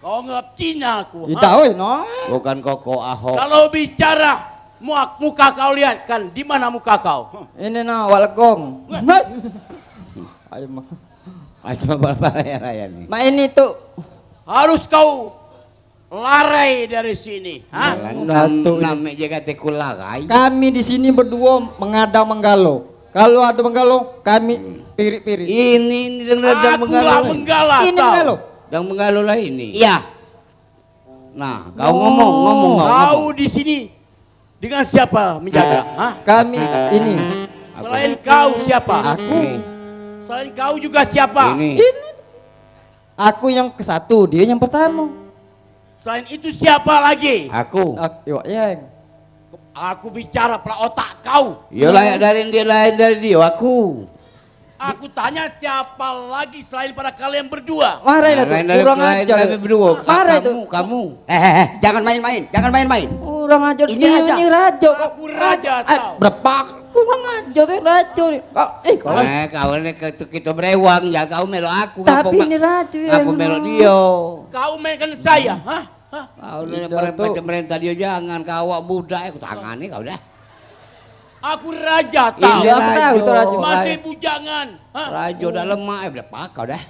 Kau nggak Cina aku. Tahu no? Bukan Koko Ahok. Kalau bicara muka kau lihat kan, di mana muka kau? Ini nah walgong. Ayo mah. Ayo raya nih. Ma ini tuh harus kau larai dari sini. Namanya jaga tekularai. Kami di sini berdua mengadang Menggalo. Kalau ada Menggalo, kami pirik-pirik. Ini dang Menggalo. Ini Menggalo. Dang Menggalo lah ini. Iya. Nah, kau ngomong. Kau di sini dengan siapa menjaga? Hah? Kami ini. Selain kau siapa? Aku. Selain kau juga siapa? Ini. Aku yang ke satu, dia yang pertama. Selain itu siapa lagi? Aku. Aku bicara pela otak kau. Ya layak dari dia aku. Aku tanya siapa lagi selain pada kalian berdua? Marah itu, kurang ajar. Marah itu. Kamu. Jangan main-main. Kurang ajar. Ini aja. Ini raja. Aku raja tau. Berapa? Kurang ajar tuh raja. Kau ini kita berewang ya kau melo aku. Tapi ini raja. Aku melo dia. Kau mainkan saya, hah? Kau ini pemerintah dia jangan kau budak aku tangani kau dah. Aku raja tahu. Ini raja. Masih bujangan. Raja udah lemah berapa kau dah.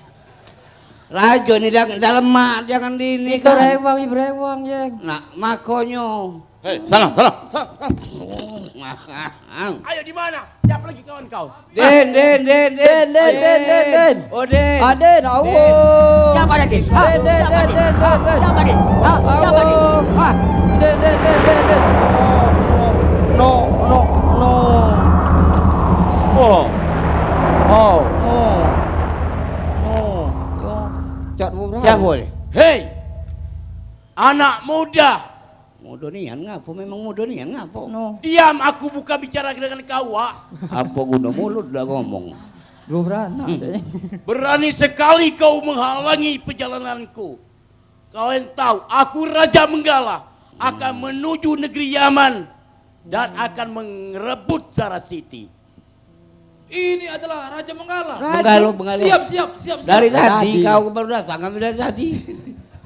Raja ini dah lemah jangan di ini Itu kan. berewang ya. Nah makonyo. Hei, sana. Ayo di mana? Siapa lagi kawan kau? Den. Oh Den. Aden, awo. Siapa lagi? Siapa lagi? Den. No. Siapa ni? Hei, anak muda. Muda ni kan ngapo? Memang muda ni kan ngapo? Diam, aku buka bicara dengan kau. Apa guna mulut dah ngomong? Belum berani. Berani sekali kau menghalangi perjalananku. Kalian tahu, aku Raja Menggala akan menuju negeri Yaman dan akan merebut Sarasiti. Ini adalah Raja Menggala. Menggalo. Siap. Dari tadi kau baru datang, kami dari tadi.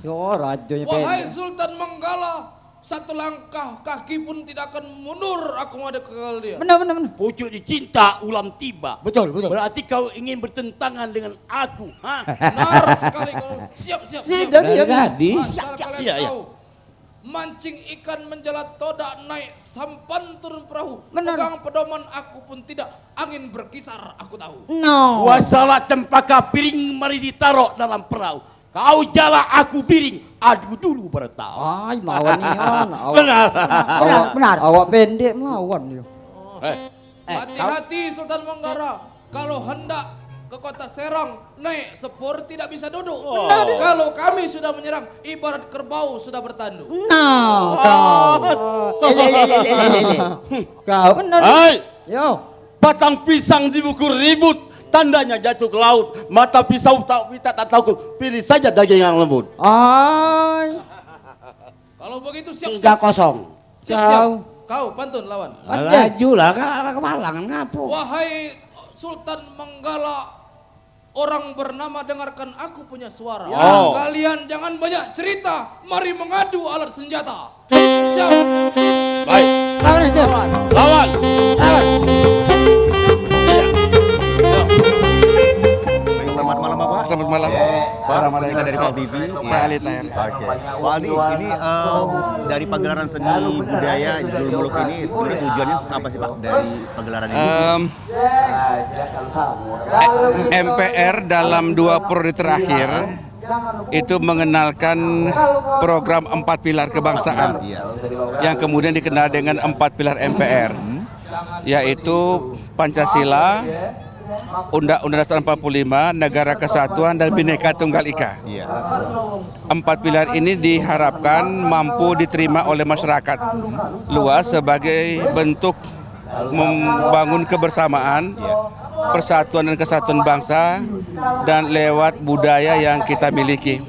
Yo, rajanya Wahai Sultan Menggala, satu langkah kaki pun tidak akan mundur aku menghadap ke kalian. Benar. Pucuk dicinta ulam tiba. Betul. Berarti kau ingin bertentangan dengan aku, ha? Benar sekali kau. Siap. Tadi. Asal kalian tahu, mancing ikan menjelat todak naik sampan turun perahu. Pegang pedoman aku pun tidak, angin berkisar aku tahu. No. Wasalah cempaka piring mari ditaruh dalam perahu. Kau jala aku piring, adu dulu bertahu. Ay, melawan Nion. Benar. Awak pendek melawan yo. Hati-hati Sultan Menggala, kalau hendak ke kota Serang naik sepur tidak bisa duduk. Kalau kami sudah menyerang, ibarat kerbau sudah bertanduk. Nah, kau benar. Hai, Yo, batang pisang dibukul ribut. Tandanya jatuh ke laut, mata pisau tak tahu, pilih saja daging yang lembut. ay. Kalau begitu siap. 3-0. Siap. Kau pantun lawan. Laju lah, kemalangan ngapo? Wahai Sultan Menggala, orang bernama dengarkan aku punya suara. Kalian jangan banyak cerita, mari mengadu alat senjata. Siap. Baik. Lawan. Selamat malam Bapak. Selamat malam. Pak, kita dari Pak TV. Saya Alita. Oke. Pak Aldi, ini dari pagelaran seni budaya Dul Muluk ini sebenarnya tujuannya apa sih Pak dari pagelaran ini? MPR dalam 2 periode terakhir itu mengenalkan program 4 pilar kebangsaan yang kemudian dikenal dengan 4 pilar MPR, yaitu Pancasila, Undang-Undang Dasar 45, Negara Kesatuan dan Bhinneka Tunggal Ika. 4 pilar ini diharapkan mampu diterima oleh masyarakat luas sebagai bentuk membangun kebersamaan, persatuan dan kesatuan bangsa dan lewat budaya yang kita miliki.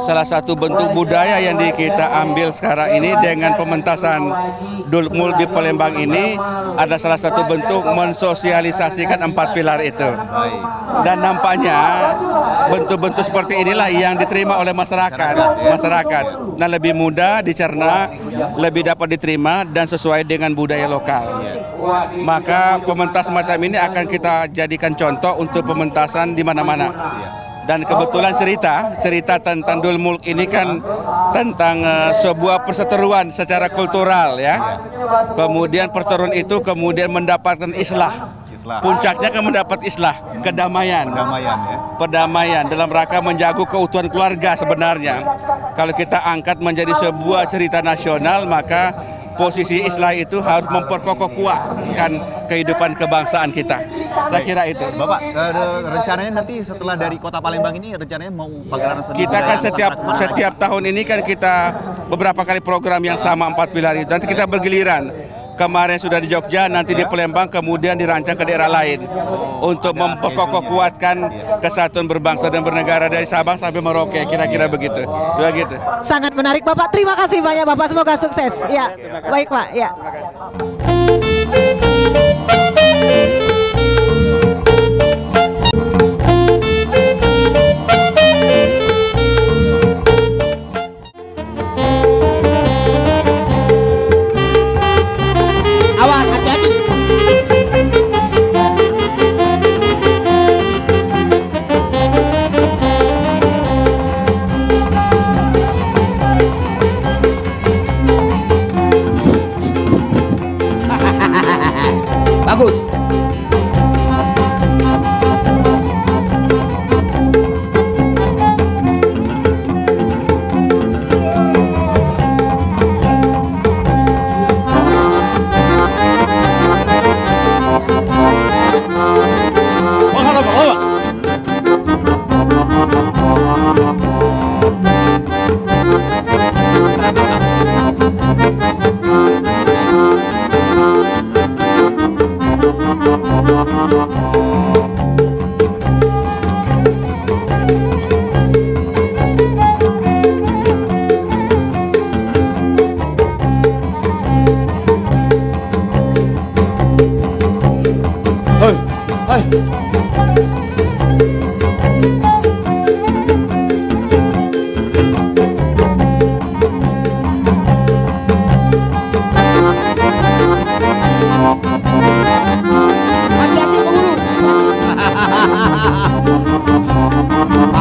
Salah satu bentuk budaya yang kita ambil sekarang ini dengan pementasan Dulmul di Palembang ini ada salah satu bentuk mensosialisasikan 4 pilar itu. Dan nampaknya bentuk-bentuk seperti inilah yang diterima oleh masyarakat. Dan lebih mudah dicerna, lebih dapat diterima dan sesuai dengan budaya lokal. Maka pementasan macam ini akan kita jadikan contoh untuk pementasan di mana-mana. Dan kebetulan cerita tentang Dul Mulk ini kan tentang sebuah perseteruan secara kultural ya. Kemudian perseteruan itu kemudian mendapatkan islah. Puncaknya kan mendapat islah, kedamaian. Perdamaian dalam rangka menjaga keutuhan keluarga sebenarnya. Kalau kita angkat menjadi sebuah cerita nasional, maka posisi islah itu harus memperkokoh kuatkan kehidupan kebangsaan kita. Saya kira itu. Bapak, rencananya nanti setelah dari Kota Palembang ini rencananya mau pagelaran seni. Kita kan setiap tahun ini kan kita beberapa kali program yang sama 4 pilar itu. Nanti kita bergiliran. Kemarin sudah di Jogja, nanti di Palembang, kemudian dirancang ke daerah lain untuk memperkokoh kuatkan kesatuan berbangsa dan bernegara dari Sabang sampai Merauke, kira-kira begitu. Begitu. Sangat menarik Bapak. Terima kasih banyak Bapak. Semoga sukses. Ya, baik Pak. Ya. Awas, hati-hati. Bagus.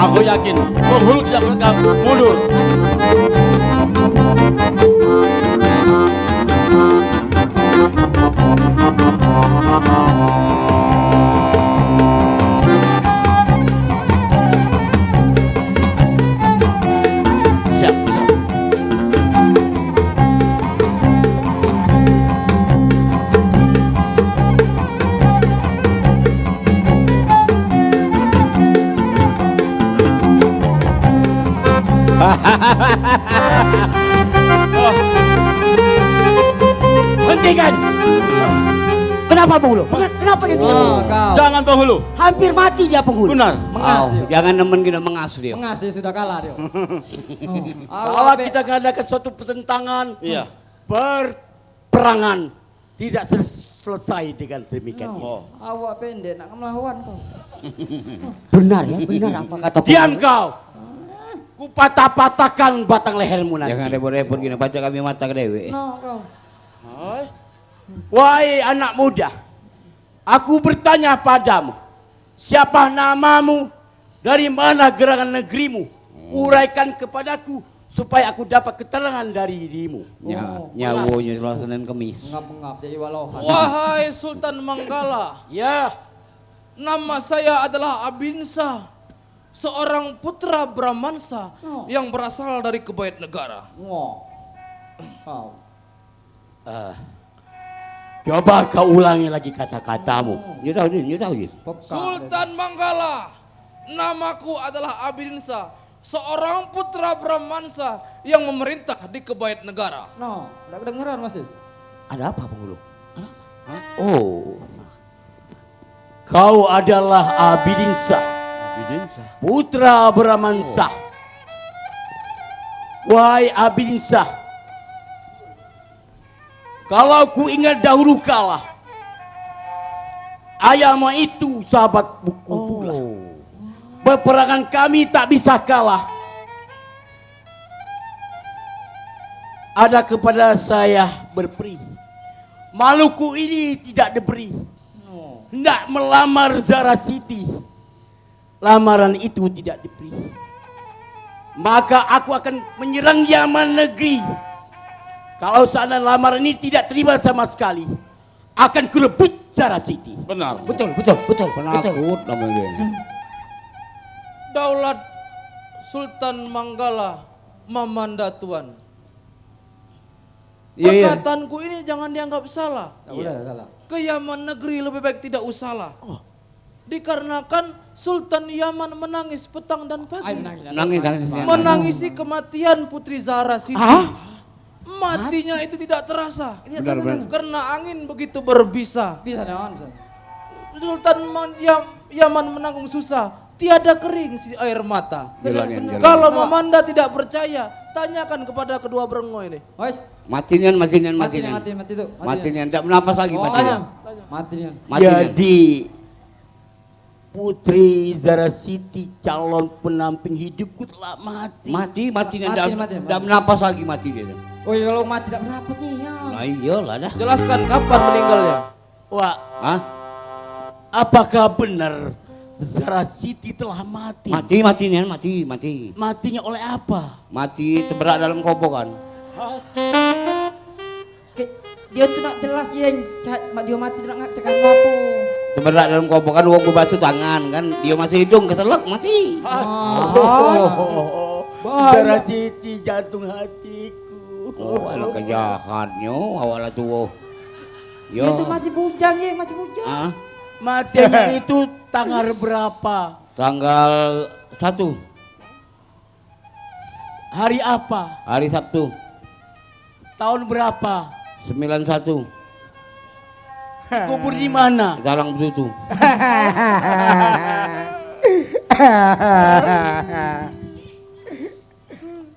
Aku yakin penghulu tidak akan mundur. Siap, siap. Hentikan. Kenapa penghulu? Kenapa dia Jangan penghulu. Hampir mati dia penghulu. Benar. Mengas dia. Jangan nemen kita mengas dia. Mengas dia sudah kalah dia. Kalau kita mengadakan suatu pertentangan, perperangan tidak selesai dengan demikian. Awak pendek nak melawan kau. Benar ya, benar apa kata penghulu. Diam kau. Ku patah-patahkan batang lehermu nanti. Jangan repot-repot gini, baca kami mata ke dewe. No, kau. Wahai anak muda, aku bertanya padamu, siapa namamu, dari mana gerangan negerimu? Uraikan kepadaku supaya aku dapat keterangan dari dirimu. Nyawanya selasa Senin Kemis. Ngap-ngap jadi walohan. Wahai Sultan Manggala. Ya. Nama saya adalah Abinsa. seorang putra Brahmansa yang berasal dari Kebayan Negara. Coba kau ulangi lagi kata-katamu. Sultan Manggala, namaku adalah Abidinsa, seorang putra Brahmansa yang memerintah di Kebayan Negara. No, tidak kedengeran masih. Ada apa penghulu? Oh, kau adalah Abidinsa, putra Brahmansa. Wahai Abidinsa, kalau ku ingat dahulu kala, ayahmu itu sahabat buku pula. Peperangan kami tak bisa kalah. Ada kepada saya berperi, Maluku ini tidak diberi. Hendak melamar Zara Siti, lamaran itu tidak diberi. Maka aku akan menyerang Yaman negeri. Kalau seandainya lamaran ini tidak terima sama sekali, akan kurebut Zara Siti. Benar. Betul. Penakut namanya. Daulat Sultan Manggala Mamanda Tuan. Perkataanku ini jangan dianggap salah. Salah. Ke Yaman negeri lebih baik tidak usahlah. Dikarenakan Sultan Yaman menangis petang dan pagi. Menangisi kematian Putri Zara Siti. Matinya itu tidak terasa. Benar. Karena angin begitu berbisa. Sultan Yaman menanggung susah. Tiada kering si air mata. Kalau Mamanda tidak percaya, tanyakan kepada kedua berengo ini. Matinya. Mati itu. Matinya, tidak bernapas lagi matinya. Matinya. Jadi Putri Zara Siti calon pendamping hidupku telah mati. Matinya, tidak bernapas lagi mati dia. Oh iya, kalau mati tidak bernapas nih ya. Nah iyalah dah. Jelaskan kapan meninggalnya. Wah, apakah benar Zara Siti telah mati? Matinya. Matinya oleh apa? Mati terberak dalam kobokan. Dia tuh nak jelas yang dia mati tidak tekan apa. Terberak dalam kobokan, uang basuh tangan kan. Dia masih hidung keselak mati. Zara Siti jantung hatiku. Anak kejahatnya awalnya tuh. Dia tuh masih bujang ya, masih bujang. Matinya itu tanggal berapa? Tanggal 1. Hari apa? Hari Sabtu. Tahun berapa? 91. Kubur di mana? Jalan betutu.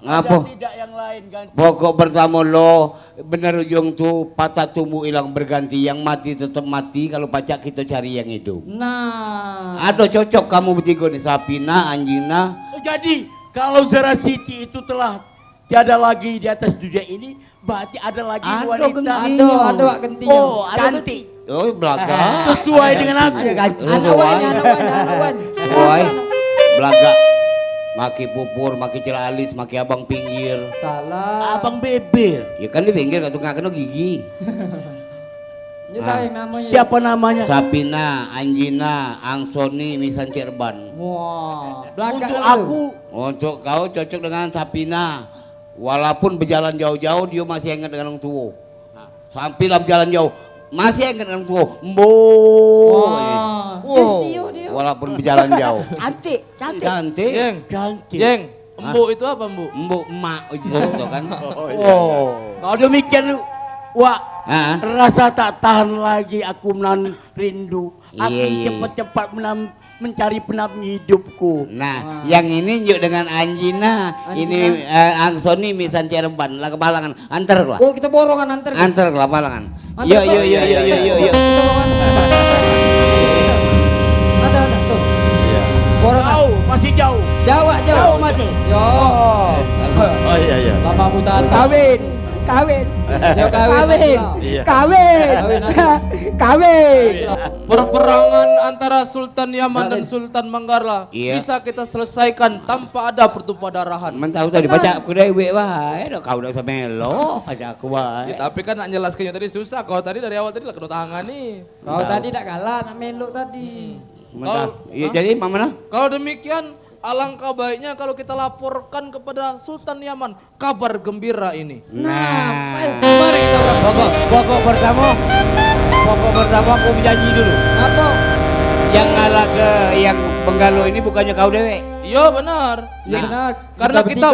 Ngapa? Tidak yang lain ganti. Pokok pertama lo bener ujung tuh patah tumbuh hilang berganti, yang mati tetap mati, kalau pacak kita cari yang hidup. Nah, ada cocok kamu bertiga nih, Sapina, Anjina. Jadi kalau Zara Siti itu telah tiada lagi di atas dunia ini, berarti ada lagi wanita. Ada wak genting. Oh, cantik. Oh, belakang. Sesuai dengan aku. Anak wan. Sesuai. Belakang. Maki pupur, maki celalis, maki abang pinggir. Salah. Abang bebir. Ya kan di pinggir, gak kena gigi. Yang namanya. Siapa namanya? Sapina, Anjina, Angsoni, Misan Cirban. Wah, untuk aku. Untuk kau cocok dengan Sapina. Walaupun berjalan jauh-jauh, dia masih ingat dengan orang tua. Sampailah berjalan jauh, masih ingat dengan orang tua. Walaupun berjalan jauh. Cantik. Jeng, embu itu apa embu? Embu emak gitu kan. Kalau demikian, wah, rasa tak tahan lagi aku menahan rindu. Aku cepat-cepat mencari penamping hidupku. Nah, yang ini yuk dengan Anjina, ini Angsoni, Misan Cirban, lah kepalangan. Antar lah. Oh, kita borongan antar. Antar ke lapangan. Yuk. Antar tuh. Borongan. Jauh, masih jauh. Jauh masih. Yo. Oh iya. Lama mutan. Kawin. Perperangan antara Sultan Yaman dan Sultan Manggala bisa kita selesaikan tanpa ada pertumpahan darahan. Mentau tadi baca aku dewe wae, kau udah samelo, baca aku wae. Tapi kan nak jelaskannya tadi susah. Kau tadi dari awal tadi lah kedua tangan nih. Kau tadi tak kalah, nak meluk tadi. Iya jadi mana? Kalau demikian Alangkah baiknya kalau kita laporkan kepada Sultan Yaman kabar gembira ini. Mari kita berangkat. Pokok pertama aku berjanji dulu. Apa? Yang ngalah ke yang Benggalo ini bukannya kau dewe. Iya benar. Karena kita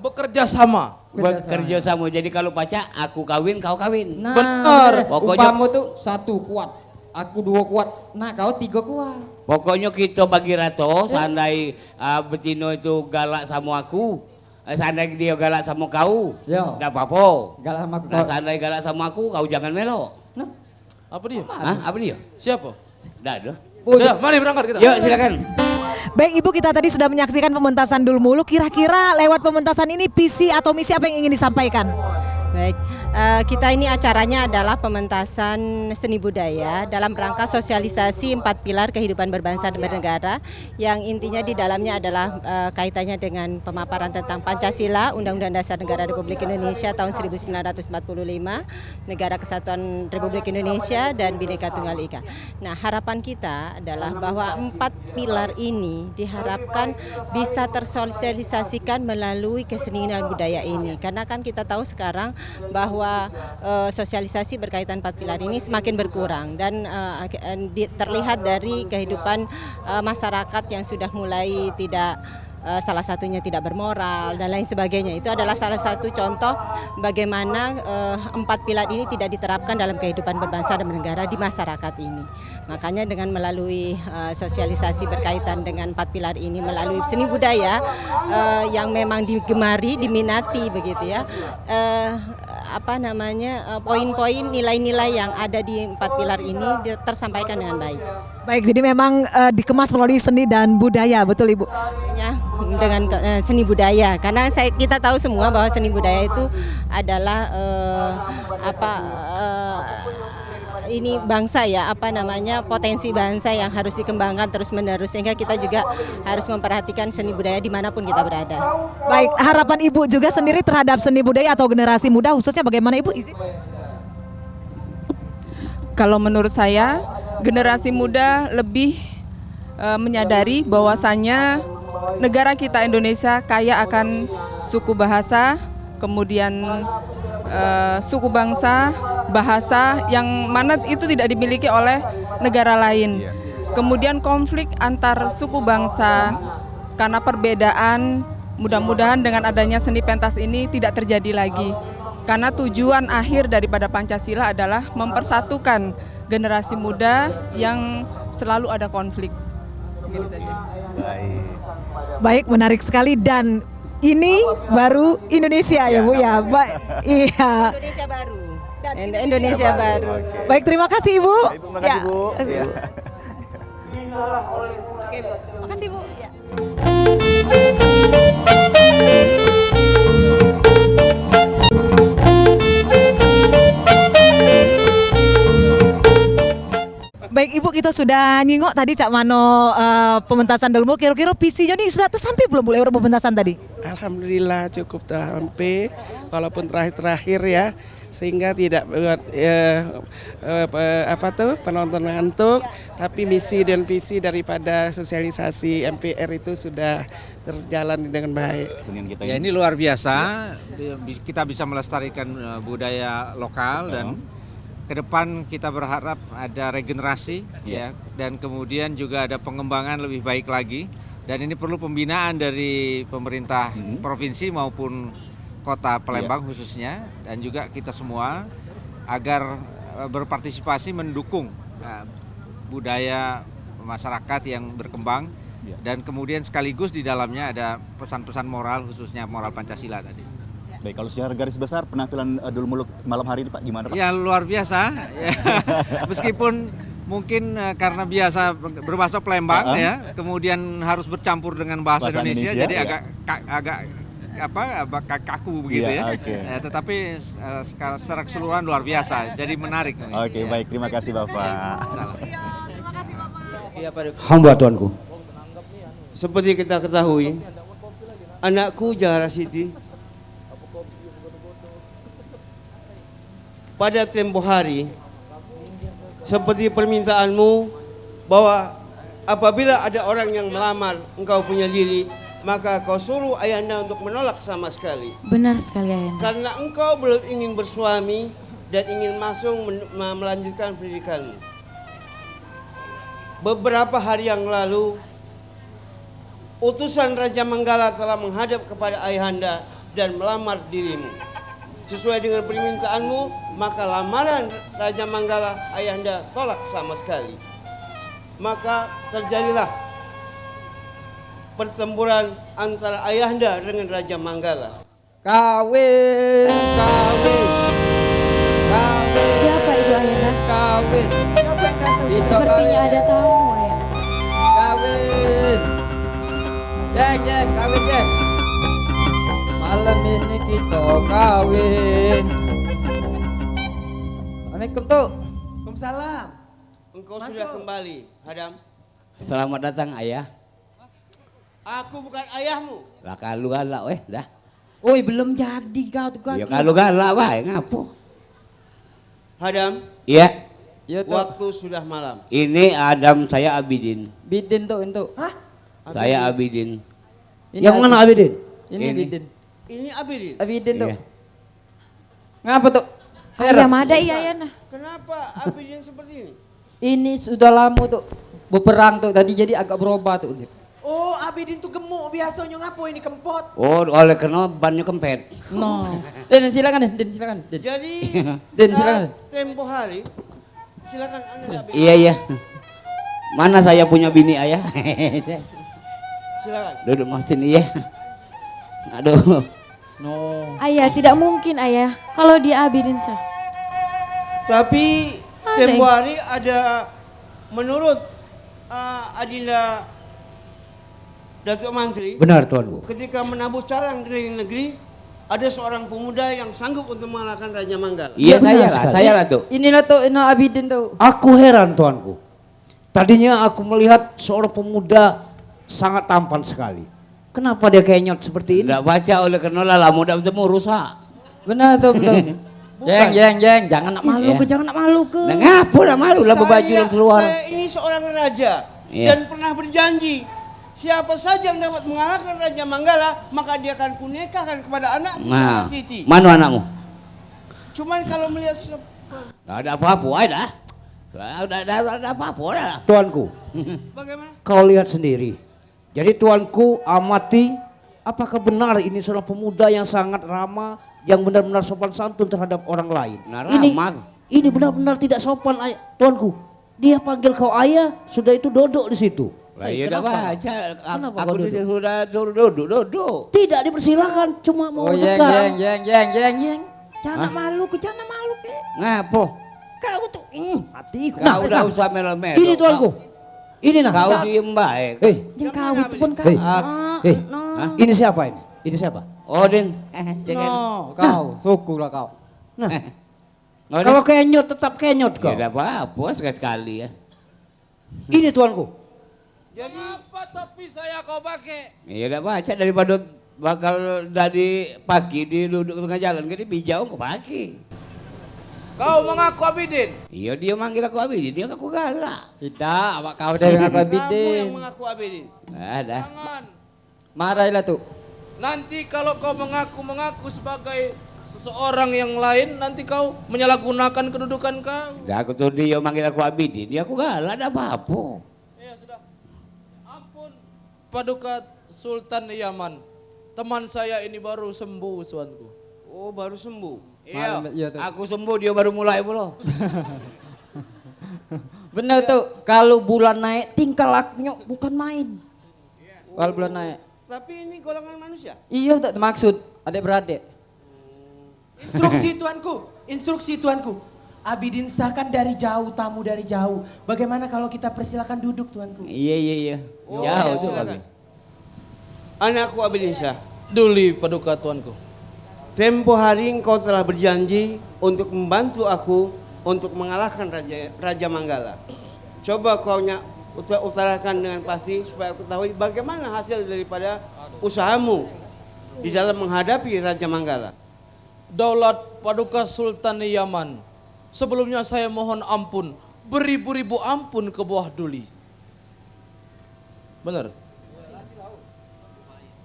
bekerja sama. Bekerja sama. Jadi kalau pacar aku kawin kau kawin. Nah, benar. Pokoknya umpamu tuh 1 kuat, aku 2 kuat, nah kau 3 kuat. Pokoknya kita bagi rato, seandai Betino itu galak sama aku, seandai dia galak sama kau, enggak apa-apa. Galak sama aku. Nah, seandai galak sama aku, kau jangan melo. Nah, apa dia? Hah? Apa dia? Siapa? Dah, dah. Sudah, mari berangkat kita. Yuk, silakan. Baik Ibu, kita tadi sudah menyaksikan pementasan Dul Muluk. Kira-kira lewat pementasan ini visi atau misi apa yang ingin disampaikan? Baik, kita ini acaranya adalah pementasan seni budaya dalam rangka sosialisasi 4 pilar kehidupan berbangsa dan bernegara, yang intinya di dalamnya adalah kaitannya dengan pemaparan tentang Pancasila, Undang-Undang Dasar Negara Republik Indonesia tahun 1945, Negara Kesatuan Republik Indonesia, dan Bhinneka Tunggal Ika. Nah, harapan kita adalah bahwa 4 pilar ini diharapkan bisa tersosialisasikan melalui kesenian budaya ini, karena kan kita tahu sekarang bahwa sosialisasi berkaitan 4 pilar ini semakin berkurang dan terlihat dari kehidupan masyarakat yang sudah mulai tidak salah satunya tidak bermoral dan lain sebagainya. Itu adalah salah satu contoh bagaimana 4 pilar ini tidak diterapkan dalam kehidupan berbangsa dan bernegara di masyarakat ini. Makanya dengan melalui sosialisasi berkaitan dengan 4 pilar ini melalui seni budaya yang memang digemari, diminati begitu ya. Poin-poin nilai-nilai yang ada di 4 pilar ini tersampaikan dengan baik. Baik, jadi memang dikemas melalui seni dan budaya, betul Ibu? Ya, dengan seni budaya, karena kita tahu semua bahwa seni budaya itu adalah ini bangsa ya, potensi bangsa yang harus dikembangkan terus-menerus, sehingga kita juga harus memperhatikan seni budaya dimanapun kita berada. Baik, harapan Ibu juga sendiri terhadap seni budaya atau generasi muda khususnya bagaimana Ibu? Izin. Kalau menurut saya, generasi muda lebih menyadari bahwasannya negara kita Indonesia kaya akan suku bahasa, kemudian suku bangsa, bahasa yang mana itu tidak dimiliki oleh negara lain. Kemudian konflik antar suku bangsa karena perbedaan, mudah-mudahan dengan adanya seni pentas ini tidak terjadi lagi. Karena tujuan akhir daripada Pancasila adalah mempersatukan generasi muda yang selalu ada konflik. Gitu aja. Baik, menarik sekali, dan ini baru Indonesia ya Bu ya. Iya. Indonesia baru. Indonesia baru. Baik, terima kasih Ibu. Terima kasih Bu. Oke, makasih Bu. Ya. Baik Ibu, kita sudah nyingok tadi Cak Mano pementasan Dul Muluk. Kira-kira visinya nih sudah tersampai belum Bu lewat pementasan tadi? Alhamdulillah cukup tersampai, walaupun terakhir ya, sehingga tidak penonton ngantuk, tapi misi dan visi daripada sosialisasi MPR itu sudah terjalan dengan baik. Ya, ini luar biasa, kita bisa melestarikan budaya lokal dan ke depan kita berharap ada regenerasi ya, dan kemudian juga ada pengembangan lebih baik lagi, dan ini perlu pembinaan dari pemerintah provinsi maupun Kota Palembang khususnya, dan juga kita semua agar berpartisipasi mendukung budaya masyarakat yang berkembang, dan kemudian sekaligus di dalamnya ada pesan-pesan moral, khususnya moral Pancasila tadi. Baik, kalau secara garis besar penampilan Dul Muluk malam hari ini Pak gimana Pak? Ya luar biasa, meskipun mungkin karena biasa berbahasa Palembang ya, kemudian harus bercampur dengan bahasa Indonesia, jadi agak kaku begitu ya. Tetapi secara keseluruhan luar biasa, jadi menarik. Oke, baik, terima kasih Bapak. Hamba Tuanku, seperti kita ketahui, anakku Zahra Siti pada tempoh hari, seperti permintaanmu bahwa apabila ada orang yang melamar engkau punya diri, maka kau suruh ayahanda untuk menolak sama sekali. Benar sekali ayahanda. Karena engkau belum ingin bersuami dan ingin masuk melanjutkan pendidikanmu. Beberapa hari yang lalu, utusan Raja Manggala telah menghadap kepada ayahanda dan melamar dirimu. Sesuai dengan permintaanmu, maka lamaran Raja Manggala ayahanda tolak sama sekali. Maka terjadilah pertempuran antara ayahanda dengan Raja Manggala. Kawin, kawin, kawin. Siapa itu ayahanda? Kawin. Siapa yang datang? Itu Sepertinya kawin. ada tamu ayahanda. Kawin. Jeng, jeng, kawin, jeng. Malam ini kita kawin. Assalamualaikum tuh. Waalaikumsalam. Engkau sudah kembali, Hadam. Selamat datang ayah. Aku bukan ayahmu. Lah kalau galak weh dah. Oi belum jadi kau tuh kaki. Ya kalau galak wae ngapo? Hadam. Iya. Iya tuh. Waktu sudah malam. Ini Adam, saya Abidin. Bidin tuh untuk. Hah? Saya Abidin. Yang mana Abidin? Ini Bidin. Ini Abidin. Abidin tuh. Iya. Ngapa tuh? Ayam ada iya ayahanda. Kenapa Abidin seperti ini? Ini sudah lama tuh berperang tuh tadi jadi agak berubah tuh. Oh, Abidin tuh gemuk biasanya ngapo ini kempot. Oh, oleh karena bannya kempet. No. Den silakan Den, silakan. Den. Jadi Den silakan. tempo hari silakan Anda Abidin. Iya iya. Mana saya punya bini ayah? Silakan. Duduk mas sini ya. Aduh. No. Ayah, tidak mungkin ayah. Kalau dia Abidin sah. Tapi Ada tempo yang- hari ada menurut Adinda Datuk Mantri. Benar Tuanku. Ketika menabuh carang keliling negeri, ada seorang pemuda yang sanggup untuk mengalahkan Raja Manggala. Iya Benar sekali. saya lah tuh. Inilah tuh Abidin tuh. Aku heran Tuanku. Tadinya aku melihat seorang pemuda sangat tampan sekali. Kenapa dia kenyot seperti ini? Tidak baca oleh karena lah muda bertemu rusak. Benar tuh betul. Jeng, jangan nak malu Iya. ke, jangan nak malu ke. Nah, ngapo lah malu lah berbaju dan keluar. Saya ini seorang raja Iya. dan pernah berjanji siapa saja yang dapat mengalahkan Raja Manggala maka dia akan kunikahkan kepada anakmu Nah, Siti. mana anakmu? Cuman kalau melihat Nggak ada apa-apa aja dah. Udah ada apa-apa dah. Tuanku, bagaimana? kau lihat sendiri. Jadi Tuanku amati apakah benar ini seorang pemuda yang sangat ramah, yang benar-benar sopan santun terhadap orang lain. Nah, Ini ramah. ini benar-benar tidak sopan Tuanku. Dia panggil kau ayah, sudah itu duduk di situ. Lah iya udah baca. Kenapa Aku kau duduk? sudah suruh duduk. Tidak dipersilakan, cuma mau Oh dekat. jeng. Jangan nak malu ke, jangan nak malu ke. Ngapo? Kau tuh, hatiku. Kau udah usah melo-melo. Ini Tuanku. Ini nah. Kau diem baik. Jeng kau itu pun kau. Ini siapa ini? Ini siapa? Odin. No, kau, suku lah kau. Nah, kalau kenyot tetap kenyot kau. Ya apa-apa sekali-sekali ya. Ini Tuanku. Jadi Apa topi saya kau pakai? Ya udah baca daripada bakal dari pagi di duduk tengah jalan jadi bijau ke pagi. Kau mengaku Abidin? Iya dia manggil aku Abidin, dia aku galak. Tidak, awak kau dari mengaku kamu Abidin. yang mengaku Abidin. Ada. Jangan. Marahlah tuh. Nanti kalau kau mengaku sebagai seseorang yang lain, nanti kau menyalahgunakan kedudukan kau. Dah aku tuh dia manggil aku Abidin, dia aku galak ada apa-apa. Ya sudah. Ampun, Paduka Sultan Yaman. Teman saya ini baru sembuh, tuanku. Oh, baru sembuh. Iya. Aku sembuh dia baru mulai belum. Bener tuh, kalau bulan naik tingkah lakunya bukan main. Kalau bulan naik. Tapi ini golongan manusia. Iya tak maksud, adik-beradik. Instruksi tuanku. Abidin sahkan dari jauh, tamu dari jauh. Bagaimana kalau kita persilakan duduk tuanku? Iya. Oh, Jauh ya, tuh silakan. kami. Anakku Abidin Syah. Duli Paduka tuanku. Tempo hari engkau telah berjanji untuk membantu aku untuk mengalahkan Raja Manggala. Coba kau utarakan dengan pasti supaya aku tahu bagaimana hasil daripada usahamu di dalam menghadapi Raja Manggala. Daulat Paduka Sultan Yaman. Sebelumnya saya mohon ampun, beribu-ribu ampun ke bawah Duli. Benar.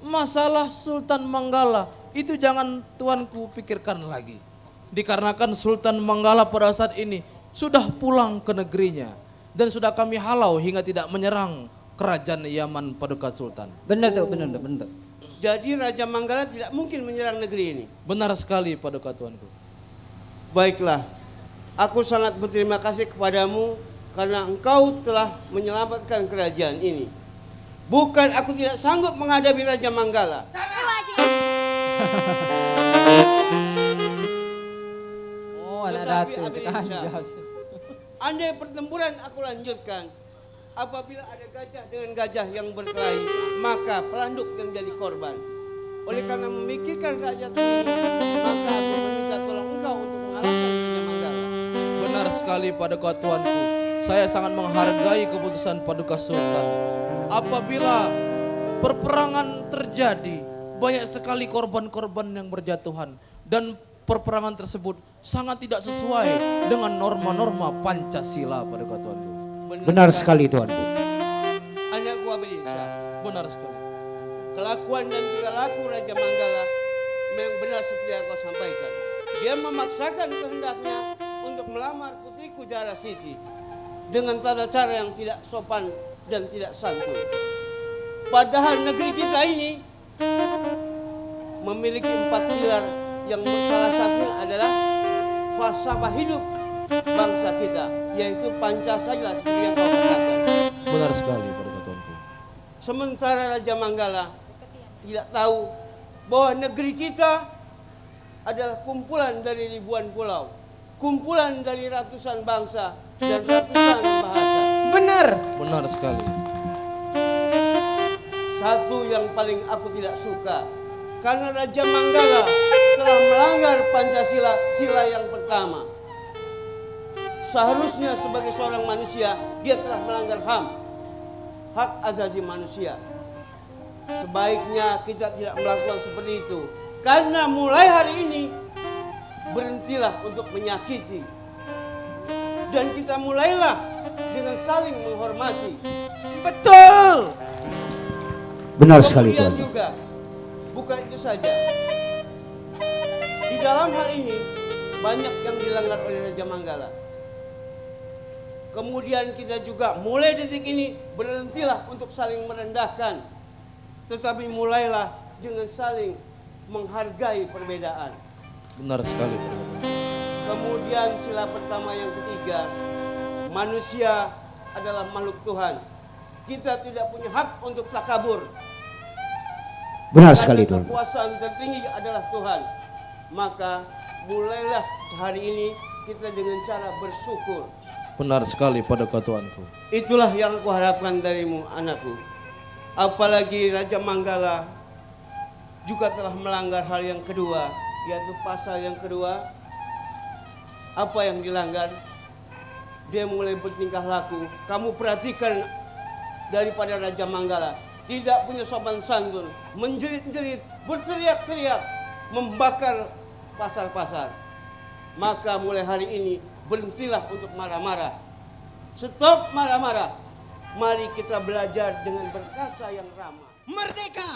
Masalah Sultan Manggala itu jangan tuanku pikirkan lagi. Dikarenakan Sultan Manggala pada saat ini sudah pulang ke negerinya dan sudah kami halau hingga tidak menyerang kerajaan Yaman Paduka Sultan. Benar tuh, benar tuh. Jadi Raja Manggala tidak mungkin menyerang negeri ini. Benar sekali Paduka tuanku. Baiklah, aku sangat berterima kasih kepadamu karena engkau telah menyelamatkan kerajaan ini. Bukan aku tidak sanggup menghadapi Raja Manggala. Oh, anak Tetapi datu. Abilinsyah, andai pertempuran aku lanjutkan, apabila ada gajah dengan gajah yang berkelahi, maka pelanduk yang jadi korban. Oleh karena memikirkan rakyat ini, maka aku meminta tolong engkau untuk mengalahkan Raja Manggala. Benar sekali Paduka tuanku. Saya sangat menghargai keputusan Paduka Sultan. Apabila perperangan terjadi, banyak sekali korban-korban yang berjatuhan dan perperangan tersebut sangat tidak sesuai dengan norma-norma Pancasila Paduka tuanku. Benar sekali tuanku. Anakku Abilinsyah. Benar sekali. Kelakuan dan tingkah laku Raja Manggala memang benar seperti yang kau sampaikan. Dia memaksakan kehendaknya untuk melamar putriku Jara Siti dengan tata cara yang tidak sopan dan tidak santun. Padahal negeri kita ini memiliki 4 pilar yang salah satunya adalah falsafah hidup bangsa kita, yaitu Pancasila seperti yang kau katakan. Benar sekali Paduka tuanku. Sementara Raja Manggala tidak tahu bahwa negeri kita adalah kumpulan dari ribuan pulau, kumpulan dari ratusan bangsa dan ratusan bahasa. Benar. Benar sekali. Satu yang paling aku tidak suka, karena Raja Manggala telah melanggar Pancasila, sila yang pertama. Seharusnya sebagai seorang manusia, dia telah melanggar HAM, hak asasi manusia. Sebaiknya kita tidak melakukan seperti itu. Karena mulai hari ini, berhentilah untuk menyakiti. Dan kita mulailah dengan saling menghormati. Betul. Benar sekali Kemudian tuanku. juga, bukan itu saja. Di dalam hal ini, banyak yang dilanggar oleh Raja Manggala. Kemudian kita juga mulai detik ini berhentilah untuk saling merendahkan. Tetapi mulailah dengan saling menghargai perbedaan. Benar sekali Paduka tuanku. Kemudian sila pertama yang ketiga, manusia adalah makhluk Tuhan. Kita tidak punya hak untuk takabur. Benar sekali tuanku. Kekuasaan tertinggi adalah Tuhan. Maka mulailah hari ini kita dengan cara bersyukur. Benar sekali Paduka tuanku. Itulah yang aku harapkan darimu, anakku. Apalagi Raja Manggala juga telah melanggar hal yang kedua, yaitu pasal yang kedua. Apa yang dilanggar? Dia mulai bertingkah laku. Kamu perhatikan daripada Raja Manggala, tidak punya sopan santun, menjerit-jerit, berteriak-teriak, membakar pasar-pasar. Maka mulai hari ini berhentilah untuk marah-marah. Stop marah-marah. Mari kita belajar dengan berkata yang ramah. Merdeka.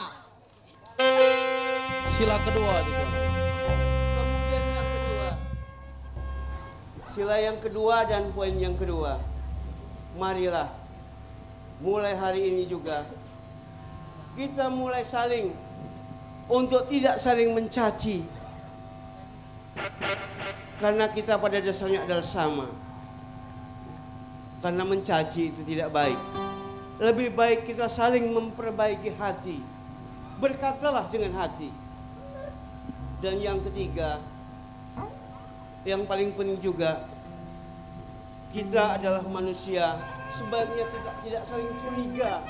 Sila kedua itu tuan. Kemudian yang kedua. Sila yang kedua dan poin yang kedua. Marilah mulai hari ini juga kita mulai saling untuk tidak saling mencaci. Karena kita pada dasarnya adalah sama. Karena mencaci itu tidak baik. Lebih baik kita saling memperbaiki hati. Berkatalah dengan hati. Dan yang ketiga, yang paling penting juga, kita adalah manusia, sebaiknya kita tidak saling curiga.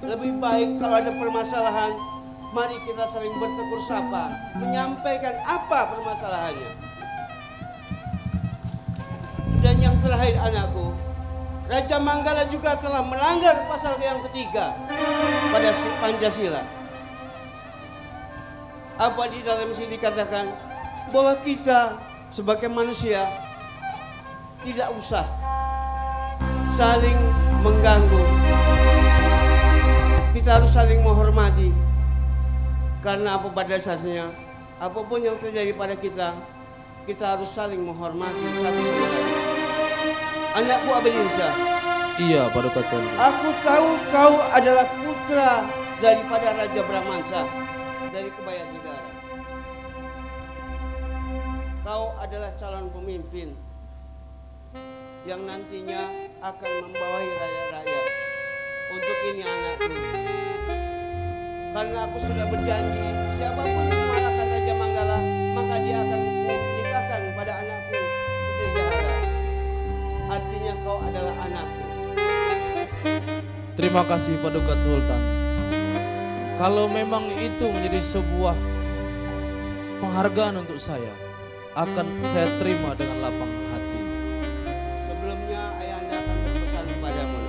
Lebih baik kalau ada permasalahan, mari kita saling bertegur sapa, menyampaikan apa permasalahannya. Dan yang terakhir anakku, Raja Manggala juga telah melanggar pasal yang ketiga pada Pancasila. Apa di dalam sini dikatakan bahwa kita sebagai manusia tidak usah saling mengganggu. Kita harus saling menghormati. Karena apa pada dasarnya, apapun yang terjadi pada kita harus saling menghormati satu sama lain. Anakku Abilinsa. Iya, Paduka Tuan. Aku tahu kau adalah putra daripada Raja Brahmansa dari Kebayat Negara. Kau adalah calon pemimpin yang nantinya akan membawahi rakyat-rakyat. Untuk ini anakku, karena aku sudah berjanji, siapapun yang mengalahkan Raja Manggala, maka dia akan menikahkan pada anakku Putri Jahara. Artinya kau adalah anakku. Terima kasih Paduka Sultan. Kalau memang itu menjadi sebuah penghargaan untuk saya, akan saya terima dengan lapang hati. Sebelumnya ayahanda akan berpesan kepadamu.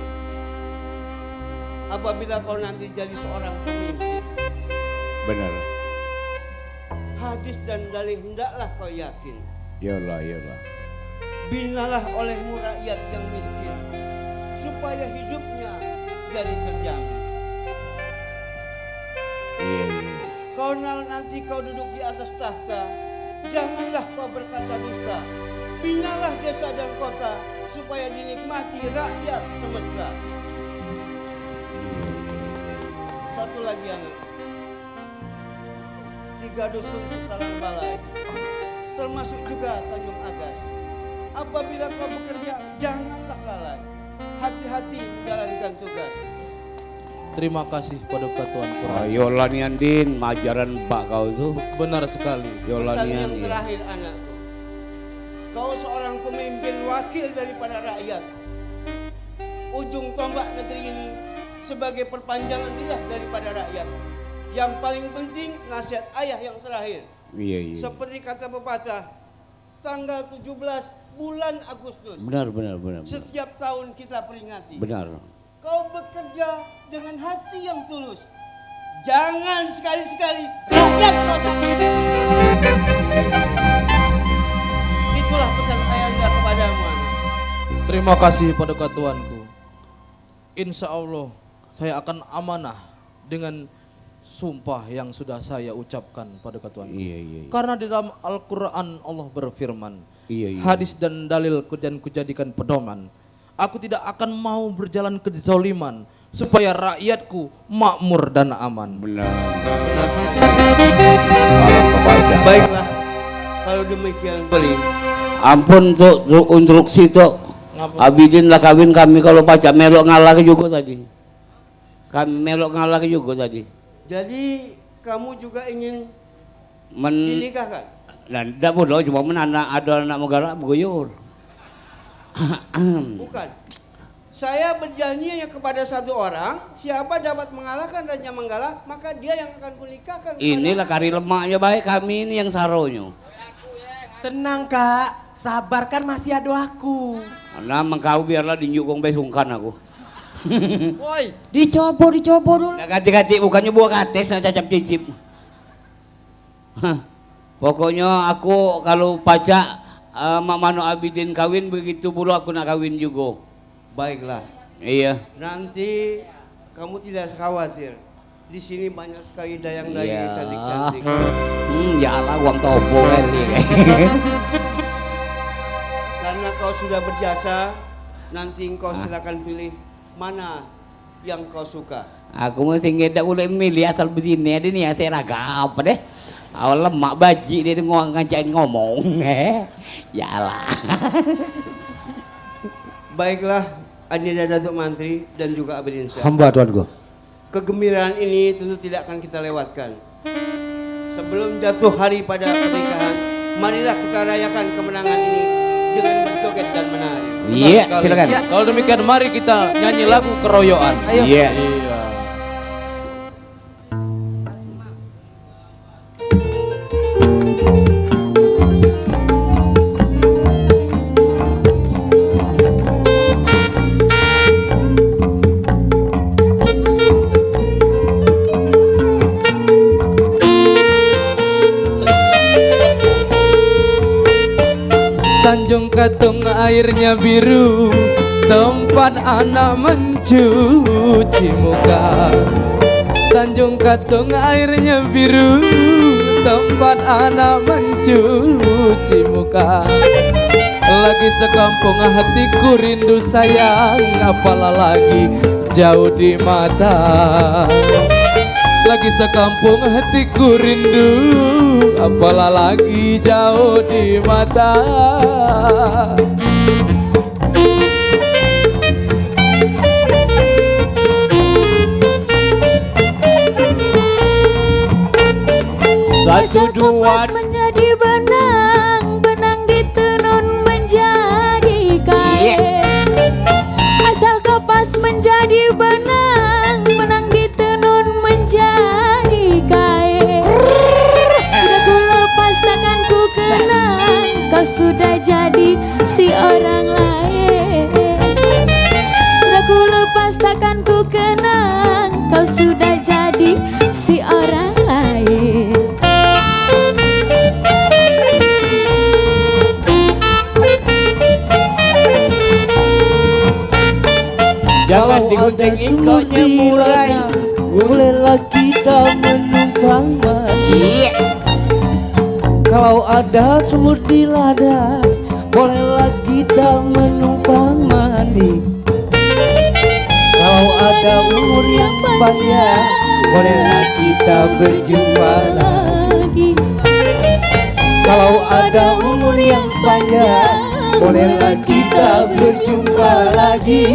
Apabila kau nanti jadi seorang pemimpin, benar. Hadis dan dalih hendaklah kau yakin. Yalah, yalah. Binalah olehmu rakyat yang miskin, supaya hidupnya jadi terjamin. Iya, iya. Kau nanti kau duduk di atas tahta, janganlah kau berkata dusta. Binalah desa dan kota, supaya dinikmati rakyat semesta. Satu lagi anak, 3 dusun Sutalan Balai, termasuk juga Tanjung Agas. Apabila kau bekerja, janganlah lalai. Hati-hati menjalankan tugas. Terima kasih Paduka Tuan Purana. Yolanian Din, ajaran Pak kau itu. Benar sekali. Pesan yang terakhir anakku, kau seorang pemimpin wakil daripada rakyat. Ujung tombak negeri ini sebagai perpanjangan lidah daripada rakyat. Yang paling penting nasihat ayah yang terakhir. Iya, iya. Seperti kata pepatah, tanggal 17 bulan Agustus. Benar, benar, benar. Setiap tahun kita peringati. Benar. Kau bekerja dengan hati yang tulus. Jangan sekali-sekali rakyat kau sakiti. Itulah pesan ayahanda kepadamu anak. Terima kasih Paduka Tuanku. Insya Allah saya akan amanah dengan sumpah yang sudah saya ucapkan Paduka Tuanku. Iya, iya, iya. Karena di dalam Al-Quran Allah berfirman, iya, iya. hadis dan dalil dan kujadikan pedoman. Aku tidak akan mau berjalan kezaliman supaya rakyatku makmur dan aman. Benar. Baiklah, kalau demikian beli. Ampun tuh instruksi tuh. Abidin lah kawin kami kalau baca melok ngalah juga tadi. Kami melok ngalah juga tadi. Jadi kamu juga ingin dinikahkan? Dan tidak bodoh cuma anak ada anak negara beguyur. Bukan. Saya berjanji hanya kepada satu orang, siapa dapat mengalahkan Raja Manggala, maka dia yang akan kunikahkan. Inilah kari lemaknya baik kami ini yang saronya. Tenang kak, sabar kan masih ada aku. Nah mengkau biarlah dinyukung besungkan aku. Woi, dicoba dulu. Nah, kati-kati bukannya buah kates, nah cacap cicip. Pokoknya aku kalau pacak Mak Mano Abidin kawin begitu pula aku nak kawin juga. Baiklah. Iya. Nanti kamu tidak usah khawatir. Di sini banyak sekali dayang-dayang yang cantik-cantik. Ya Allah uang tobo ini. Karena kau sudah berjasa, nanti kau silakan pilih mana yang kau suka. Aku masih ngedak boleh milih asal begini ada nih saya raga apa deh. Awal lemak baji dia ngajak ngomong. Ya Allah. Baiklah, Adinda Datuk Mantri dan juga Abidin Syah. Hamba Tuanku. Kegembiraan ini tentu tidak akan kita lewatkan. Sebelum jatuh hari pada pernikahan, marilah kita rayakan kemenangan ini dengan berjoget dan menari. Iya, silakan. Ya. Kalau demikian mari kita nyanyi lagu keroyokan. Ayo. Iya. Iya. Tanjung Katung airnya biru, tempat anak mencuci muka. Tanjung Katung airnya biru, tempat anak mencuci muka. Lagi sekampung hatiku rindu sayang, apalah lagi jauh di mata. Lagi sekampung hatiku rindu, apalah lagi jauh di mata. Asal kepas menjadi benang, benang ditenun menjadi kain. Asal kepas menjadi benang, benang ditenun menjadi kain. Sudah ku lepas takkan ku kenang, kau sudah jadi si orang lain. Sudah ku lepas takkan ku kenang, kau sudah jadi si orang lain. Jangan digunting ikutnya murai, bolehlah kita menumpang mandi. Kalau ada sumur di ladang, bolehlah kita menumpang mandi. Kalau ada umur yang panjang, bolehlah kita berjumpa lagi. Kalau ada umur yang panjang, bolehlah kita berjumpa lagi.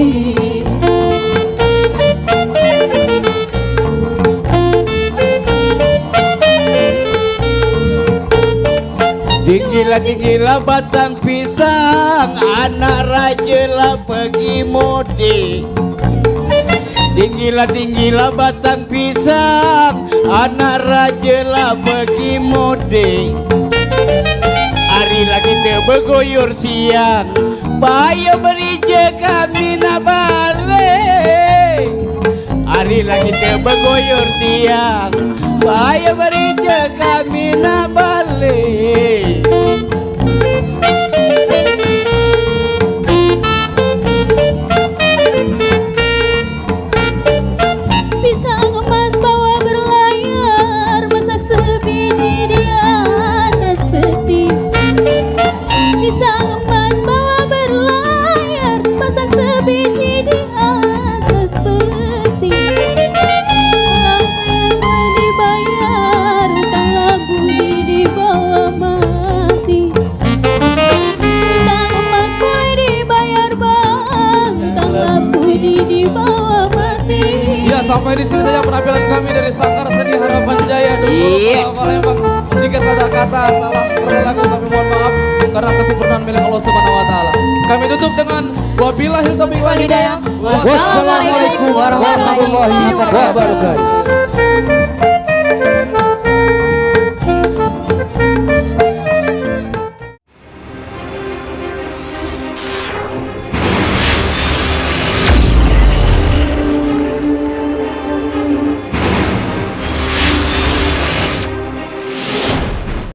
Tinggilah batang pisang, anak raja lah pergi mudik. Tinggilah batang pisang, anak raja lah pergi mudik. Hari lagi kita bergoyor siang, bahaya berija kami nak balik. Hari lagi kita bergoyor siang, bahaya berija kami nak balik. Pisang emas bawa berlayar, masak sebiji di atas peti. Pisang emas bawa berlayar, masak sebiji di atas peti. Kalau saya dibayar, kalau budi dibawa mati. Pisang emas boleh dibayar bang, kalau budi dibawa mati. Ya, sampai di sini saja penampilan kami dari Sanggar Seni Harapan Jaya Kota Palembang. Jika salah kata, salah perilaku kami mohon maaf karena kesempurnaan milik Allah Subhanahu wa taala. Kami tutup dengan wabillahil taufiq wal hidayah. Wassalamualaikum warahmatullahi wabarakatuh.